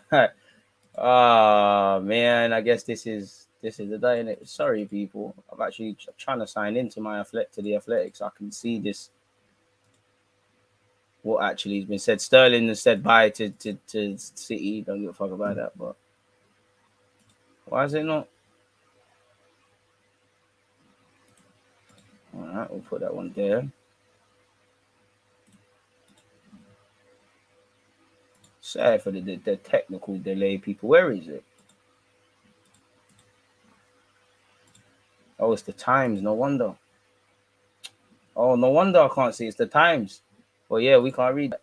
Oh man, I guess this is the day, innit? Sorry, people. I'm actually trying to sign into the Athletics. I can see this. What actually has been said? Sterling has said bye to City. Don't give a fuck about that. But why is it not? All right, we'll put that one there. Sorry for the technical delay, people. Where is it? Oh, it's the Times. No wonder. Oh, no wonder I can't see. It's the Times. Well, yeah, we can't read that.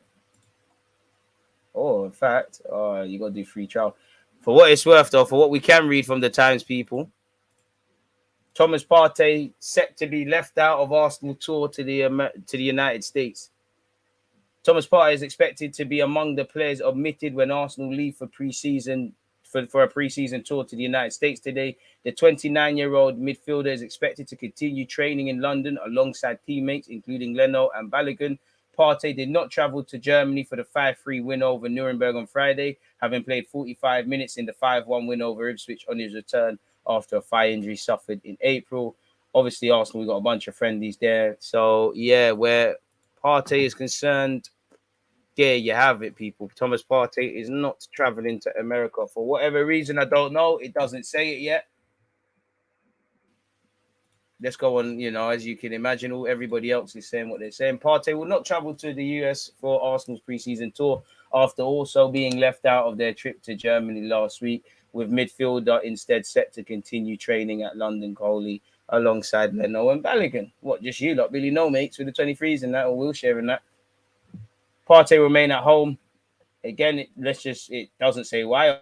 Oh, in fact, you got to do free trial. For what it's worth, though, for what we can read from the Times, people, Thomas Partey set to be left out of Arsenal tour to the United States. Thomas Partey is expected to be among the players omitted when Arsenal leave for pre-season for a pre-season tour to the United States today. The 29-year-old midfielder is expected to continue training in London alongside teammates, including Leno and Balogun. Partey did not travel to Germany for the 5-3 win over Nuremberg on Friday, having played 45 minutes in the 5-1 win over Ipswich on his return after a thigh injury suffered in April. Obviously, Arsenal, we got a bunch of friendlies there. So, yeah, where Partey is concerned, there you have it, people. Thomas Partey is not traveling to America for whatever reason. I don't know. It doesn't say it yet. Let's go on. As you can imagine, everybody else is saying what they're saying. Partey will not travel to the US for Arsenal's preseason tour after also being left out of their trip to Germany last week, with midfielder instead set to continue training at London Coley alongside Leno and Balogun. What, just you lot really know, mates, with the 23s and that, or Wilshere and that? Partey remain at home. Again, it doesn't say why.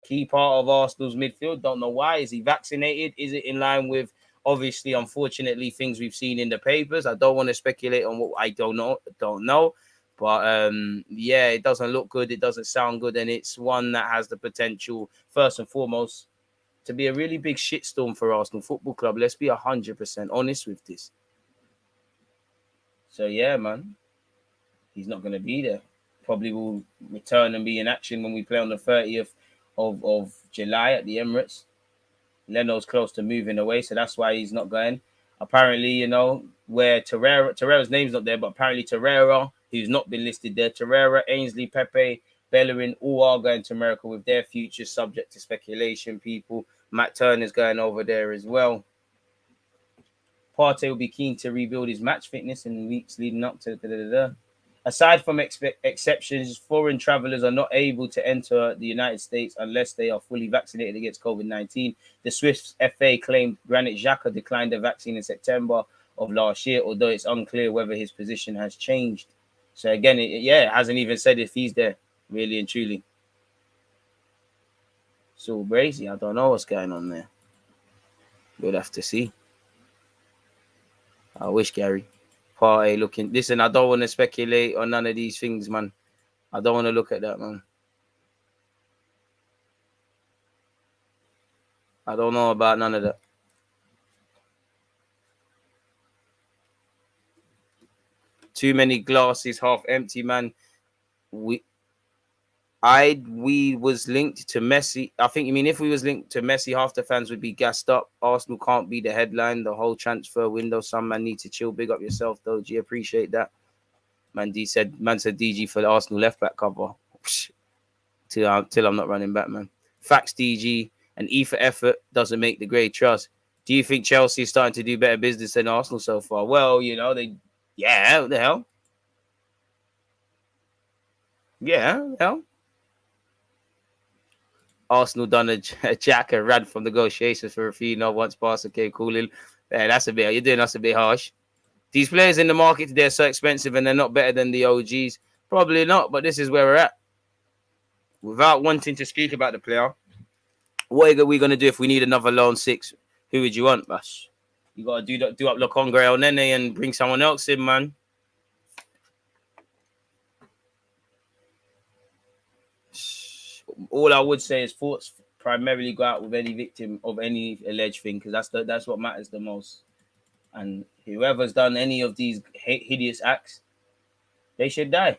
Key part of Arsenal's midfield. Don't know why. Is he vaccinated? Is it in line with, obviously, unfortunately, things we've seen in the papers? I don't want to speculate on what I don't know. But yeah, it doesn't look good. It doesn't sound good. And it's one that has the potential, first and foremost, to be a really big shitstorm for Arsenal Football Club. Let's be 100% honest with this. So, yeah, man. He's not going to be there. Probably will return and be in action when we play on the 30th of July at the Emirates. Leno's close to moving away, so that's why he's not going. Apparently, where Torreira's name's not there, but apparently Torreira, who's not been listed there, Torreira, Ainsley, Pepe, Bellerin, all are going to America with their futures subject to speculation, people. Matt Turner's going over there as well. Partey will be keen to rebuild his match fitness in the weeks leading up to Aside from exceptions, foreign travelers are not able to enter the United States unless they are fully vaccinated against COVID-19. The Swiss FA claimed Granit Xhaka declined the vaccine in September of last year, although it's unclear whether his position has changed. So again, it hasn't even said if he's there, really and truly. So crazy. I don't know what's going on there. We'll have to see. I wish, Gary. Partey looking. Listen, I don't want to speculate on none of these things, man. I don't want to look at that, man. I don't know about none of that. Too many glasses half empty, man. We was linked to Messi. I think you mean if we was linked to Messi, half the fans would be gassed up. Arsenal can't be the headline the whole transfer window. Some man need to chill. Big up yourself, though. G, appreciate that. Man said DG for the Arsenal left back cover. Till I'm not running back, man. Facts, DG, and E for effort doesn't make the grade. Trust. Do you think Chelsea is starting to do better business than Arsenal so far? Well, what the hell? Yeah, hell. Arsenal done a jack and ran from negotiations for Rafinha once Barca came calling. Yeah, you're doing us a bit harsh. These players in the market today are so expensive and they're not better than the OGs. Probably not, but this is where we're at. Without wanting to speak about the player, what are we going to do if we need another lone six? Who would you want, Bash? You got to do up Lokongre El Nene and bring someone else in, man. All I would say is thoughts primarily go out with any victim of any alleged thing, because that's what matters the most. And whoever's done any of these hideous acts, they should die.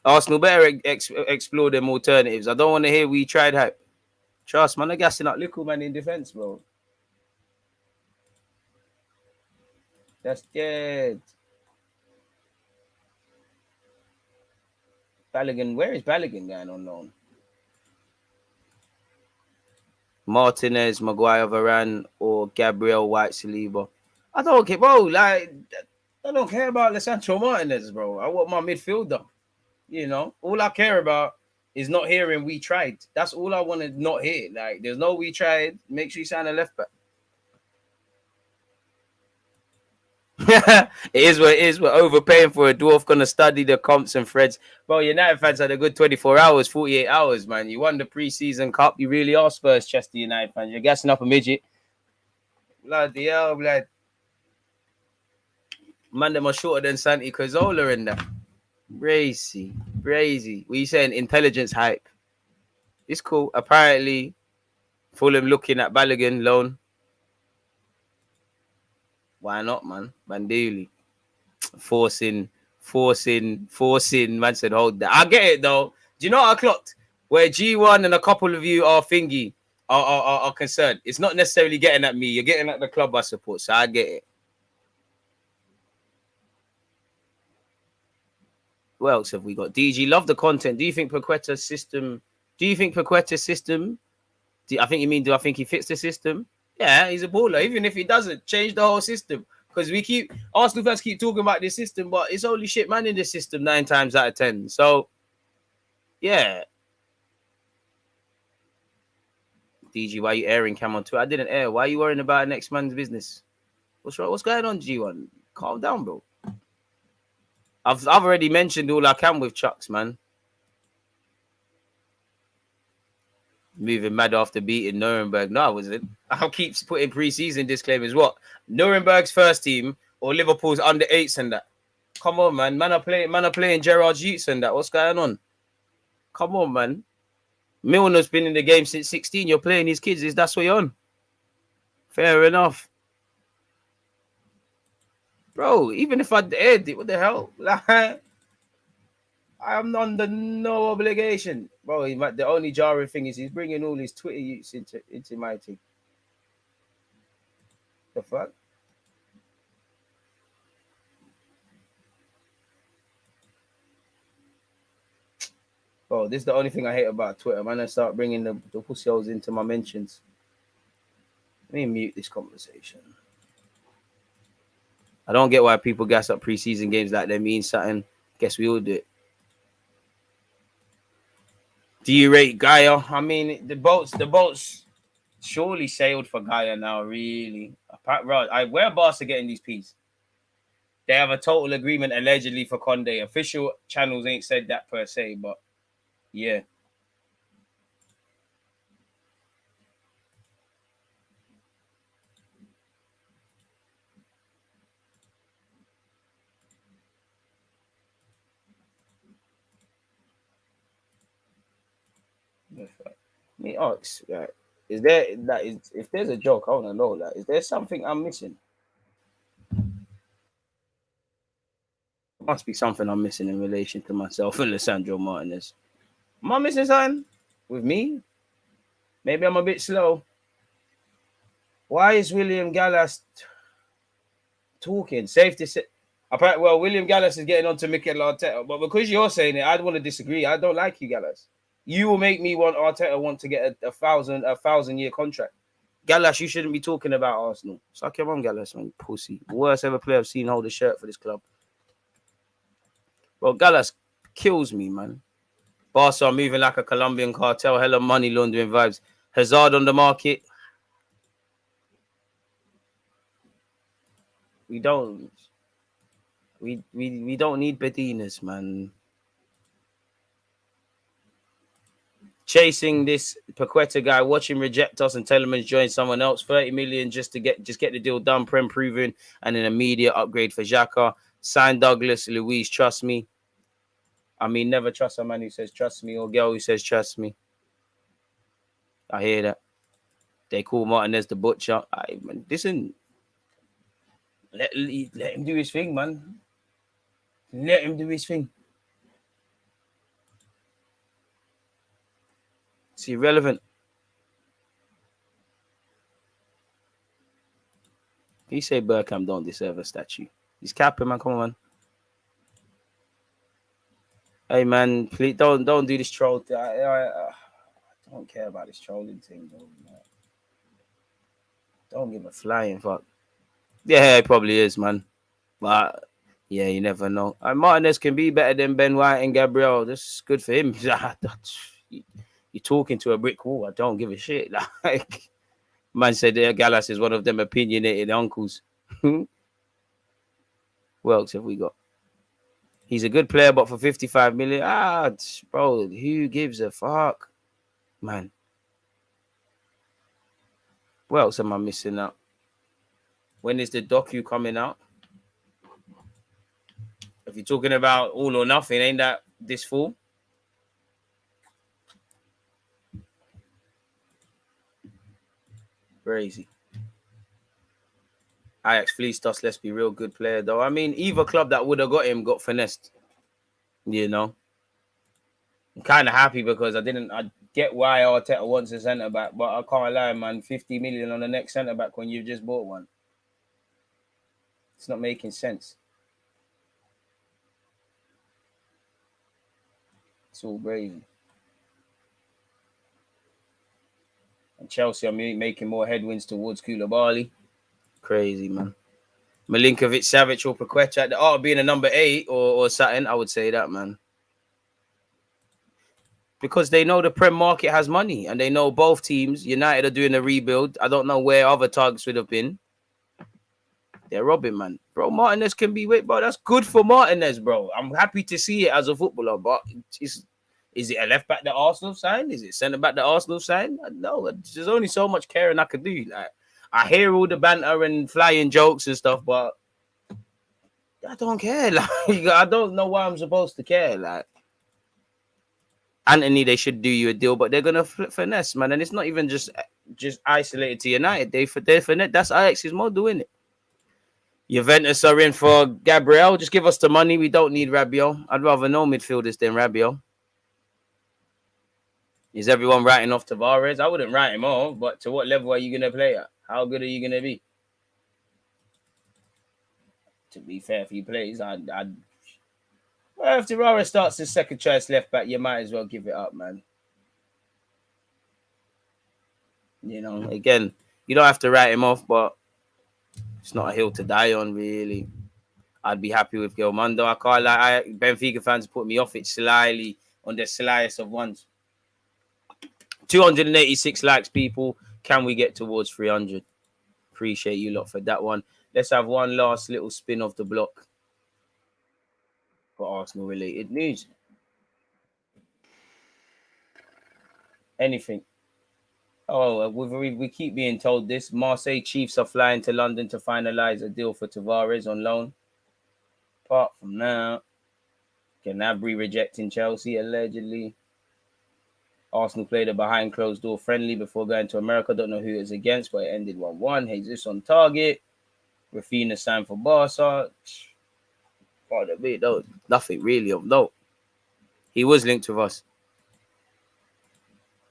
Arsenal better explore them alternatives. I don't want to hear we tried hype. Trust, man. They're gassing up little man in defense, bro. That's dead. Balogun, where is Balogun going on loan? Martinez, Maguire, Varane, or Gabriel White Saliba. I don't care, bro. Like, I don't care about Lisandro Martinez, bro. I want my midfielder. You know, all I care about is not hearing we tried. That's all I want to not hear. Like, there's no we tried. Make sure you sign a left back. It is what it is. We're overpaying for a dwarf. Gonna study the comps and threads. Bro, United fans had a good 24 hours, 48 hours, man. You won the pre-season cup. You really are Spurs, Chester United fans. You're gassing up a midget. Bloody hell, blood. Man, them are shorter than Santi Cazorla in that. Brazy. What you saying? Intelligence hype. It's cool. Apparently, Fulham looking at Balogun loan. Why not, man? Bandili. Forcing. Man said, hold that. I get it, though. Do you know what I clocked? Where G1 and a couple of you are thingy, are concerned. It's not necessarily getting at me. You're getting at the club I support, so I get it. What else have we got? DG, love the content. Do you think Paqueta's system... I think you mean, do I think he fits the system? Yeah, he's a baller. Even if he doesn't, change the whole system. Because Arsenal fans keep talking about this system, but it's only shit man in this system 9 times out of 10. So, yeah. DG, why are you airing Cam on Twitter? I didn't air. Why are you worrying about next man's business? What's wrong? What's going on, G1? Calm down, bro. I've already mentioned all I can with Chucks, man. Moving mad after beating Nuremberg. No, I wasn't. I'll keep putting pre-season disclaimers. What? Nuremberg's first team or Liverpool's under 8s and that? Come on, man. Man are playing Gerard Jutz and that. What's going on? Come on, man. Milner's been in the game since 16. You're playing his kids. That's what you're on. Fair enough. Bro, even if I aired it, what the hell? Like, I'm under no obligation. Bro, the only jarring thing is he's bringing all his Twitter use into my team. The fuck? Bro, this is the only thing I hate about Twitter. Man, I start bringing the pussy holes into my mentions. Let me mute this conversation. I don't get why people gas up preseason games like they mean something. Guess we all do it. Do you rate Gaia? I mean, the boats surely sailed for Gaia now, really. Where are Barca getting these pieces? They have a total agreement allegedly for Conde. Official channels ain't said that per se, but yeah. Me ask, right? Is there if there's a joke, I want to know that. Is there something I'm missing? Must be something I'm missing in relation to myself and Lisandro Martinez. Am I missing something with me? Maybe I'm a bit slow. Why is William Gallas talking? Safe to say. Apparently, well, William Gallas is getting on to Mikel Arteta, but because you're saying it, I'd want to disagree. I don't like you, Gallas. You will make me want Arteta to get a 1,000-year contract. Gallas, you shouldn't be talking about Arsenal. Suck your mum, Gallas, man, pussy. Worst ever player I've seen hold a shirt for this club. Well, Gallas kills me, man. Barca are moving like a Colombian cartel. Hella money laundering vibes. Hazard on the market. We don't need Bedinas, man. Chasing this Paqueta guy, watch him reject us and TIELEMANS join someone else. 30 million just to get the deal done, Prem proven, and an immediate upgrade for Xhaka. Sign Douglas Luiz, trust me. I mean, never trust a man who says trust me or girl who says trust me. I hear that. They call Martinez the butcher. Listen, let him do his thing, man. Let him do his thing. It's irrelevant. He say Bergkamp don't deserve a statue. He's capping, man. Come on, man. Hey, man, please don't do this troll thing. I don't care about this trolling thing, though. Man. Don't give a flying fuck. Yeah, it probably is, man. But yeah, you never know. And Martinez can be better than Ben White and Gabriel. This is good for him. You're talking to a brick wall. I don't give a shit. Like, man said Gallas is one of them opinionated uncles. What else have we got? He's a good player, but for 55 million, bro, who gives a fuck, man? What else am I missing out? When is the docu coming out? If you're talking about All or Nothing, ain't that this fall? Crazy. Ajax fleeced us. Let's be real, good player though. I mean, either club that would have got him got finessed. You know, I'm kind of happy because I get why Arteta wants a centre back, but I can't lie, man. 50 million on the next centre back when you've just bought one. It's not making sense. It's all crazy. And Chelsea are making more headwinds towards Koulibaly. Crazy, man. Milinkovic, Savic, or Paqueta. The art of being a number 8 or something, I would say that, man. Because they know the Prem market has money and they know both teams, United are doing a rebuild. I don't know where other targets would have been. They're robbing, man. Bro, Martinez can be with, bro. That's good for Martinez, bro. I'm happy to see it as a footballer, but is it a left back that Arsenal signed? Is it centre back that Arsenal signed? No, there's only so much caring I could do. Like, I hear all the banter and flying jokes and stuff, but I don't care. Like, I don't know why I'm supposed to care. Like, Anthony, they should do you a deal, but they're gonna finesse, man. And it's not even just isolated to United. They finesse. That's Ajax's model, isn't it? Juventus are in for Gabriel. Just give us the money. We don't need Rabiot. I'd rather know midfielders than Rabiot. Is everyone writing off Tavares? I wouldn't write him off, but to what level are you gonna play at? How good are you gonna be? To be fair, if he plays, well, if Tavares starts his second choice left back, you might as well give it up, man. You know, again, you don't have to write him off, but it's not a hill to die on, really. I'd be happy with Gilmondo. I can't lie. Benfica fans put me off it slyly on the slyest of ones. 286 likes, people. Can we get towards 300? Appreciate you lot for that one. Let's have one last little spin off the block for Arsenal-related news. Anything? Oh, we keep being told this. Marseille Chiefs are flying to London to finalise a deal for Tavares on loan. Apart from that, Gnabry rejecting Chelsea, allegedly. Arsenal played a behind closed door friendly before going to America. Don't know who it's against, but it ended 1-1. Jesus on target. Rafinha signed for Barca. Nothing really of note. He was linked with us.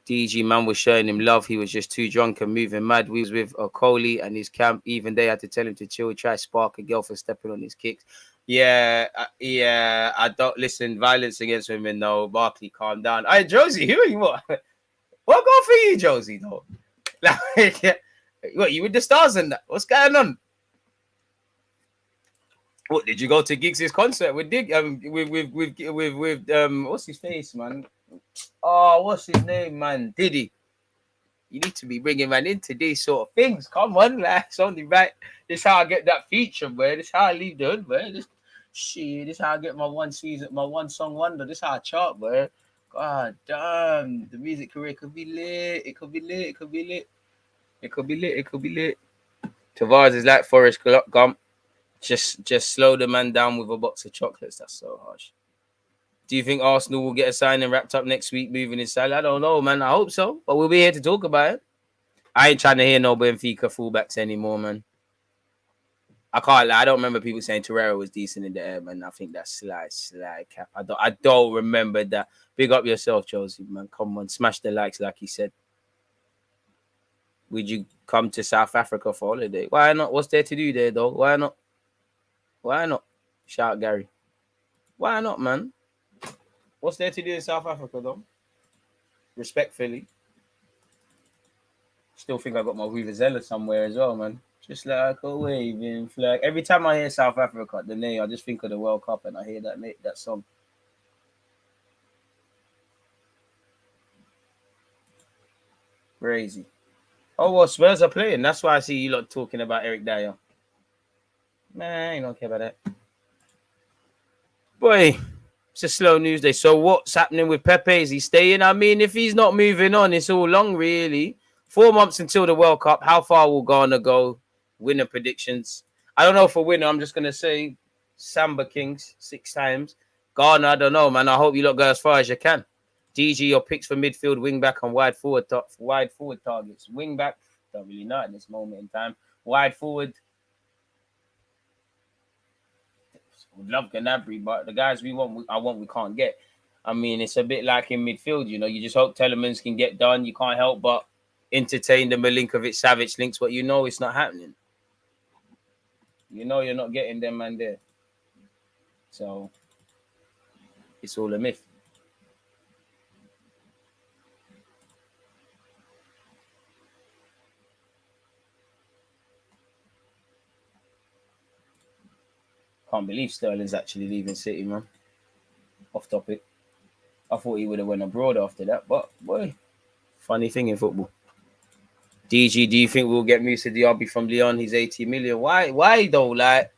DG man was showing him love. He was just too drunk and moving mad. We was with Okoli and his camp. Even they had to tell him to chill. Try to spark a girl for stepping on his kicks. Yeah. I don't listen. Violence against women. No, Barkley, calm down. Hey, Josie, who are you? What go for you, Josie? No, like, what, you with the stars and that? What's going on? What, did you go to Giggs' concert with with what's his face, man? Oh, what's his name, man? Diddy. You need to be bringing man into these sort of things. Come on, like, it's only right. This how I get that feature, man. This how I leave the hood, man. This how I get my one song wonder. This how I chart, man. God damn, the music career could be lit. It could be lit. Tavares is like Forrest Gump. Just slow the man down with a box of chocolates. That's so harsh. Do you think Arsenal will get a signing wrapped up next week, moving inside? I don't know, man. I hope so. But we'll be here to talk about it. I ain't trying to hear no Benfica fullbacks anymore, man. I can't lie. I don't remember people saying Torreira was decent in the air, man. I think that's sly cap. I don't remember that. Big up yourself, Chelsea, man. Come on, smash the likes, like he said. Would you come to South Africa for holiday? Why not? What's there to do there, though? Why not? Why not? Shout Gary. Why not, man? What's there to do in South Africa, though? Respectfully. Still think I got my Vuvuzela somewhere as well, man. Just like a waving flag. Every time I hear South Africa, the name, I just think of the World Cup and I hear that song. Crazy. Oh, well, Spurs are playing. That's why I see you lot talking about Eric Dyer. Nah, I don't care about that. Boy, it's a slow news day. So what's happening with Pepe? Is he staying? I mean, if he's not moving on, it's all long, really. 4 months until the World Cup. How far will Ghana go? Winner predictions. I don't know for winner. I'm just going to say Samba Kings 6 times. Ghana, I don't know, man. I hope you lot go as far as you can. DG, your picks for midfield, wing back, and wide forward targets. Wing back, don't really know at this moment in time. Wide forward, would love Gnabry, but the guys we can't get. I mean, it's a bit like in midfield, you know. You just hope Telemans can get done. You can't help but entertain the Milinkovic-Savic links, but you know it's not happening. You know you're not getting them man there. So it's all a myth. Can't believe Sterling's actually leaving City, man. Off topic. I thought he would have went abroad after that, but boy, funny thing in football. DG, do you think we'll get Moussa Diaby from Lyon? He's 80 million. Why though? Like,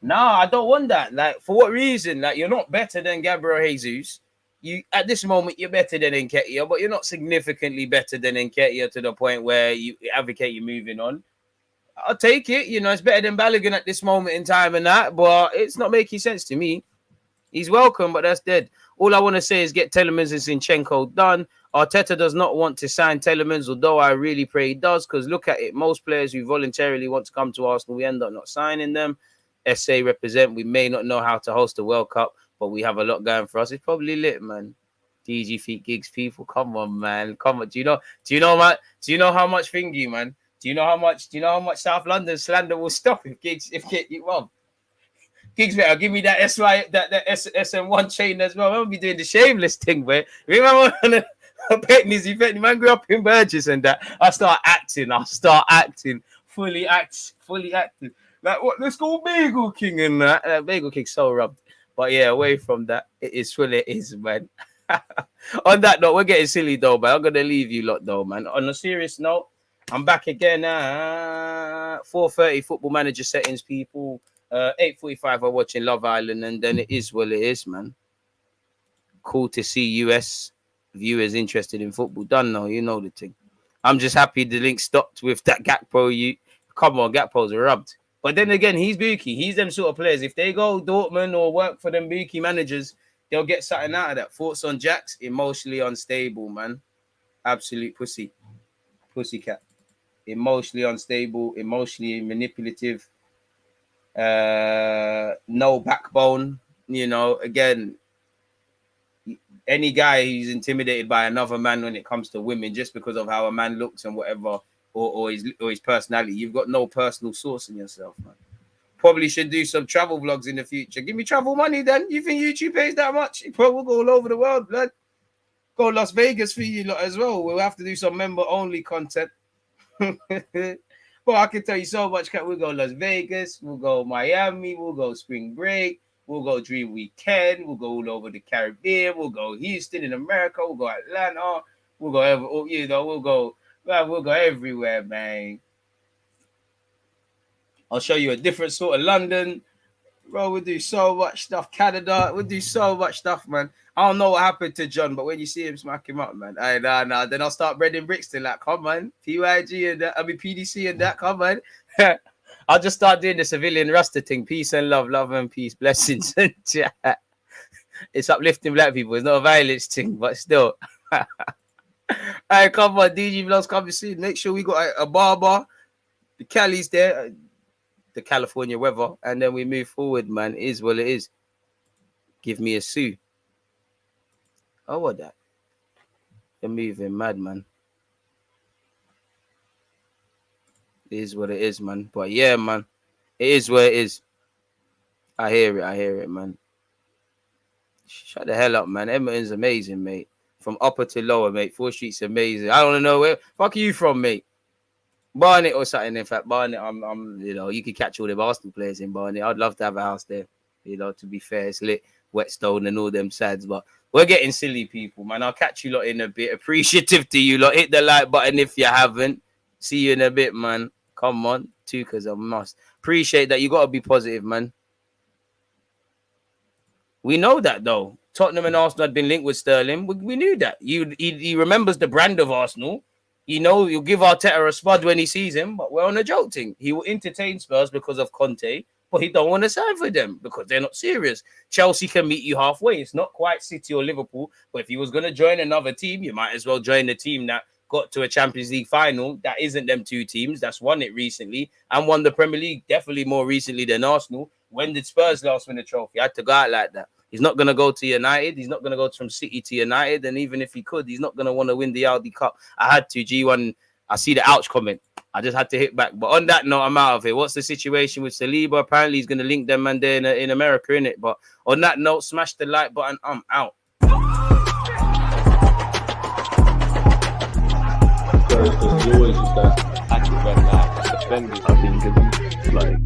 nah, I don't want that. Like, for what reason? Like, you're not better than Gabriel Jesus. You at this moment you're better than Nketiah, but you're not significantly better than Nketiah to the point where you advocate you moving on. I'll take it. You know, it's better than Balogun at this moment in time and that, but it's not making sense to me. He's welcome, but that's dead. All I want to say is get Telemans and Zinchenko done. Arteta does not want to sign Telemans, although I really pray he does, because look at it. Most players who voluntarily want to come to Arsenal, we end up not signing them. SA represent. We may not know how to host a World Cup, but we have a lot going for us. It's probably lit, man. DG feet gigs people. Come on, man. Come on. Do you know how much thingy, man? Do you know how much South London slander will stop if Giggs well? Giggs better give me that SM1 chain as well. I'll be doing the shameless thing, where remember Petney man grew up in Burgess and that. I start acting, fully acting. Like what? Let's go Bagel King and that. Bagel King's so rubbed. But yeah, away from that, it is what it is, man. On that note, we're getting silly though, but I'm gonna leave you lot though, man. On a serious note, I'm back again. 4:30 Football Manager settings, people. 8:45 I'm watching Love Island, and then it is what it is, man. Cool to see US viewers interested in football. Done now, you know the thing. I'm just happy the link stopped with that Gakpo. Come on, Gakpo's rubbed. But then again, he's Buki. He's them sort of players. If they go Dortmund or work for them Buki managers, they'll get something out of that. Thoughts on Jax? Emotionally unstable, man. Absolute pussy. Pussycat. Emotionally unstable, emotionally manipulative. No backbone. You know, again, any guy who's intimidated by another man when it comes to women just because of how a man looks and whatever, or his personality, you've got no personal source in yourself, man. Probably should do some travel vlogs in the future. Give me travel money then. You think YouTube pays that much? You probably will go all over the world, blood. Go Las Vegas for you lot as well. We'll have to do some member-only content. Well, I can tell you so much. We'll go Las Vegas. We'll go Miami. We'll go spring break. We'll go Dream Weekend. We'll go all over the Caribbean. We'll go Houston in America. We'll go Atlanta. We'll go we'll go everywhere, man. I'll show you a different sort of London. Bro, we'll do so much stuff. Canada, we'll do so much stuff, man. I don't know what happened to John, but when you see him, smack him up, man. Nah. Then I'll start breading Brixton, like, come on. PYG and that, PDC and that, come on. I'll just start doing the civilian Rasta thing. Peace and love and peace. Blessings and chat. It's uplifting black people. It's not a violence thing, but still. All right, come on. DG Vlogs coming soon. Make sure we got a barber. The Cali's there. the California weather, and then we move forward, man. It is what it is. Give me a sue. Oh, what that? They're moving mad, man. It is what it is, man. But yeah, man, it is what it is. I hear it, man. Shut the hell up, man. Edmonton's amazing, mate. From upper to lower, mate. 4th Street's amazing. I don't know where fuck are you from, mate. Barnet or something. In fact, Barnet, I'm you know, you could catch all the Arsenal players in Barnet. I'd love to have a house there. You know, to be fair, it's lit, Whetstone and all them sides. But we're getting silly, people, man. I'll catch you lot in a bit. Appreciative to you lot. Hit the like button if you haven't. See you in a bit, man. Come on, Tuka's a must. Appreciate that. You gotta be positive, man. We know that though. Tottenham and Arsenal had been linked with Sterling. We knew that. He remembers the brand of Arsenal. You know, you'll give Arteta a spud when he sees him, but we're on a joke thing. He will entertain Spurs because of Conte, but he don't want to sign for them because they're not serious. Chelsea can meet you halfway. It's not quite City or Liverpool, but if he was going to join another team, you might as well join the team that got to a Champions League final. That isn't them two teams. That's won it recently and won the Premier League definitely more recently than Arsenal. When did Spurs last win a trophy? I had to go out like that. He's not going to go to United. He's not going to go from City to United. And even if he could, he's not going to want to win the Audi Cup. I had to. G1, I see the ouch comment. I just had to hit back. But on that note, I'm out of it. What's the situation with Saliba? Apparently, he's going to link them and they're in America, innit? But on that note, smash the like button. I'm out. There's always just that active red light, defenders. I think it's like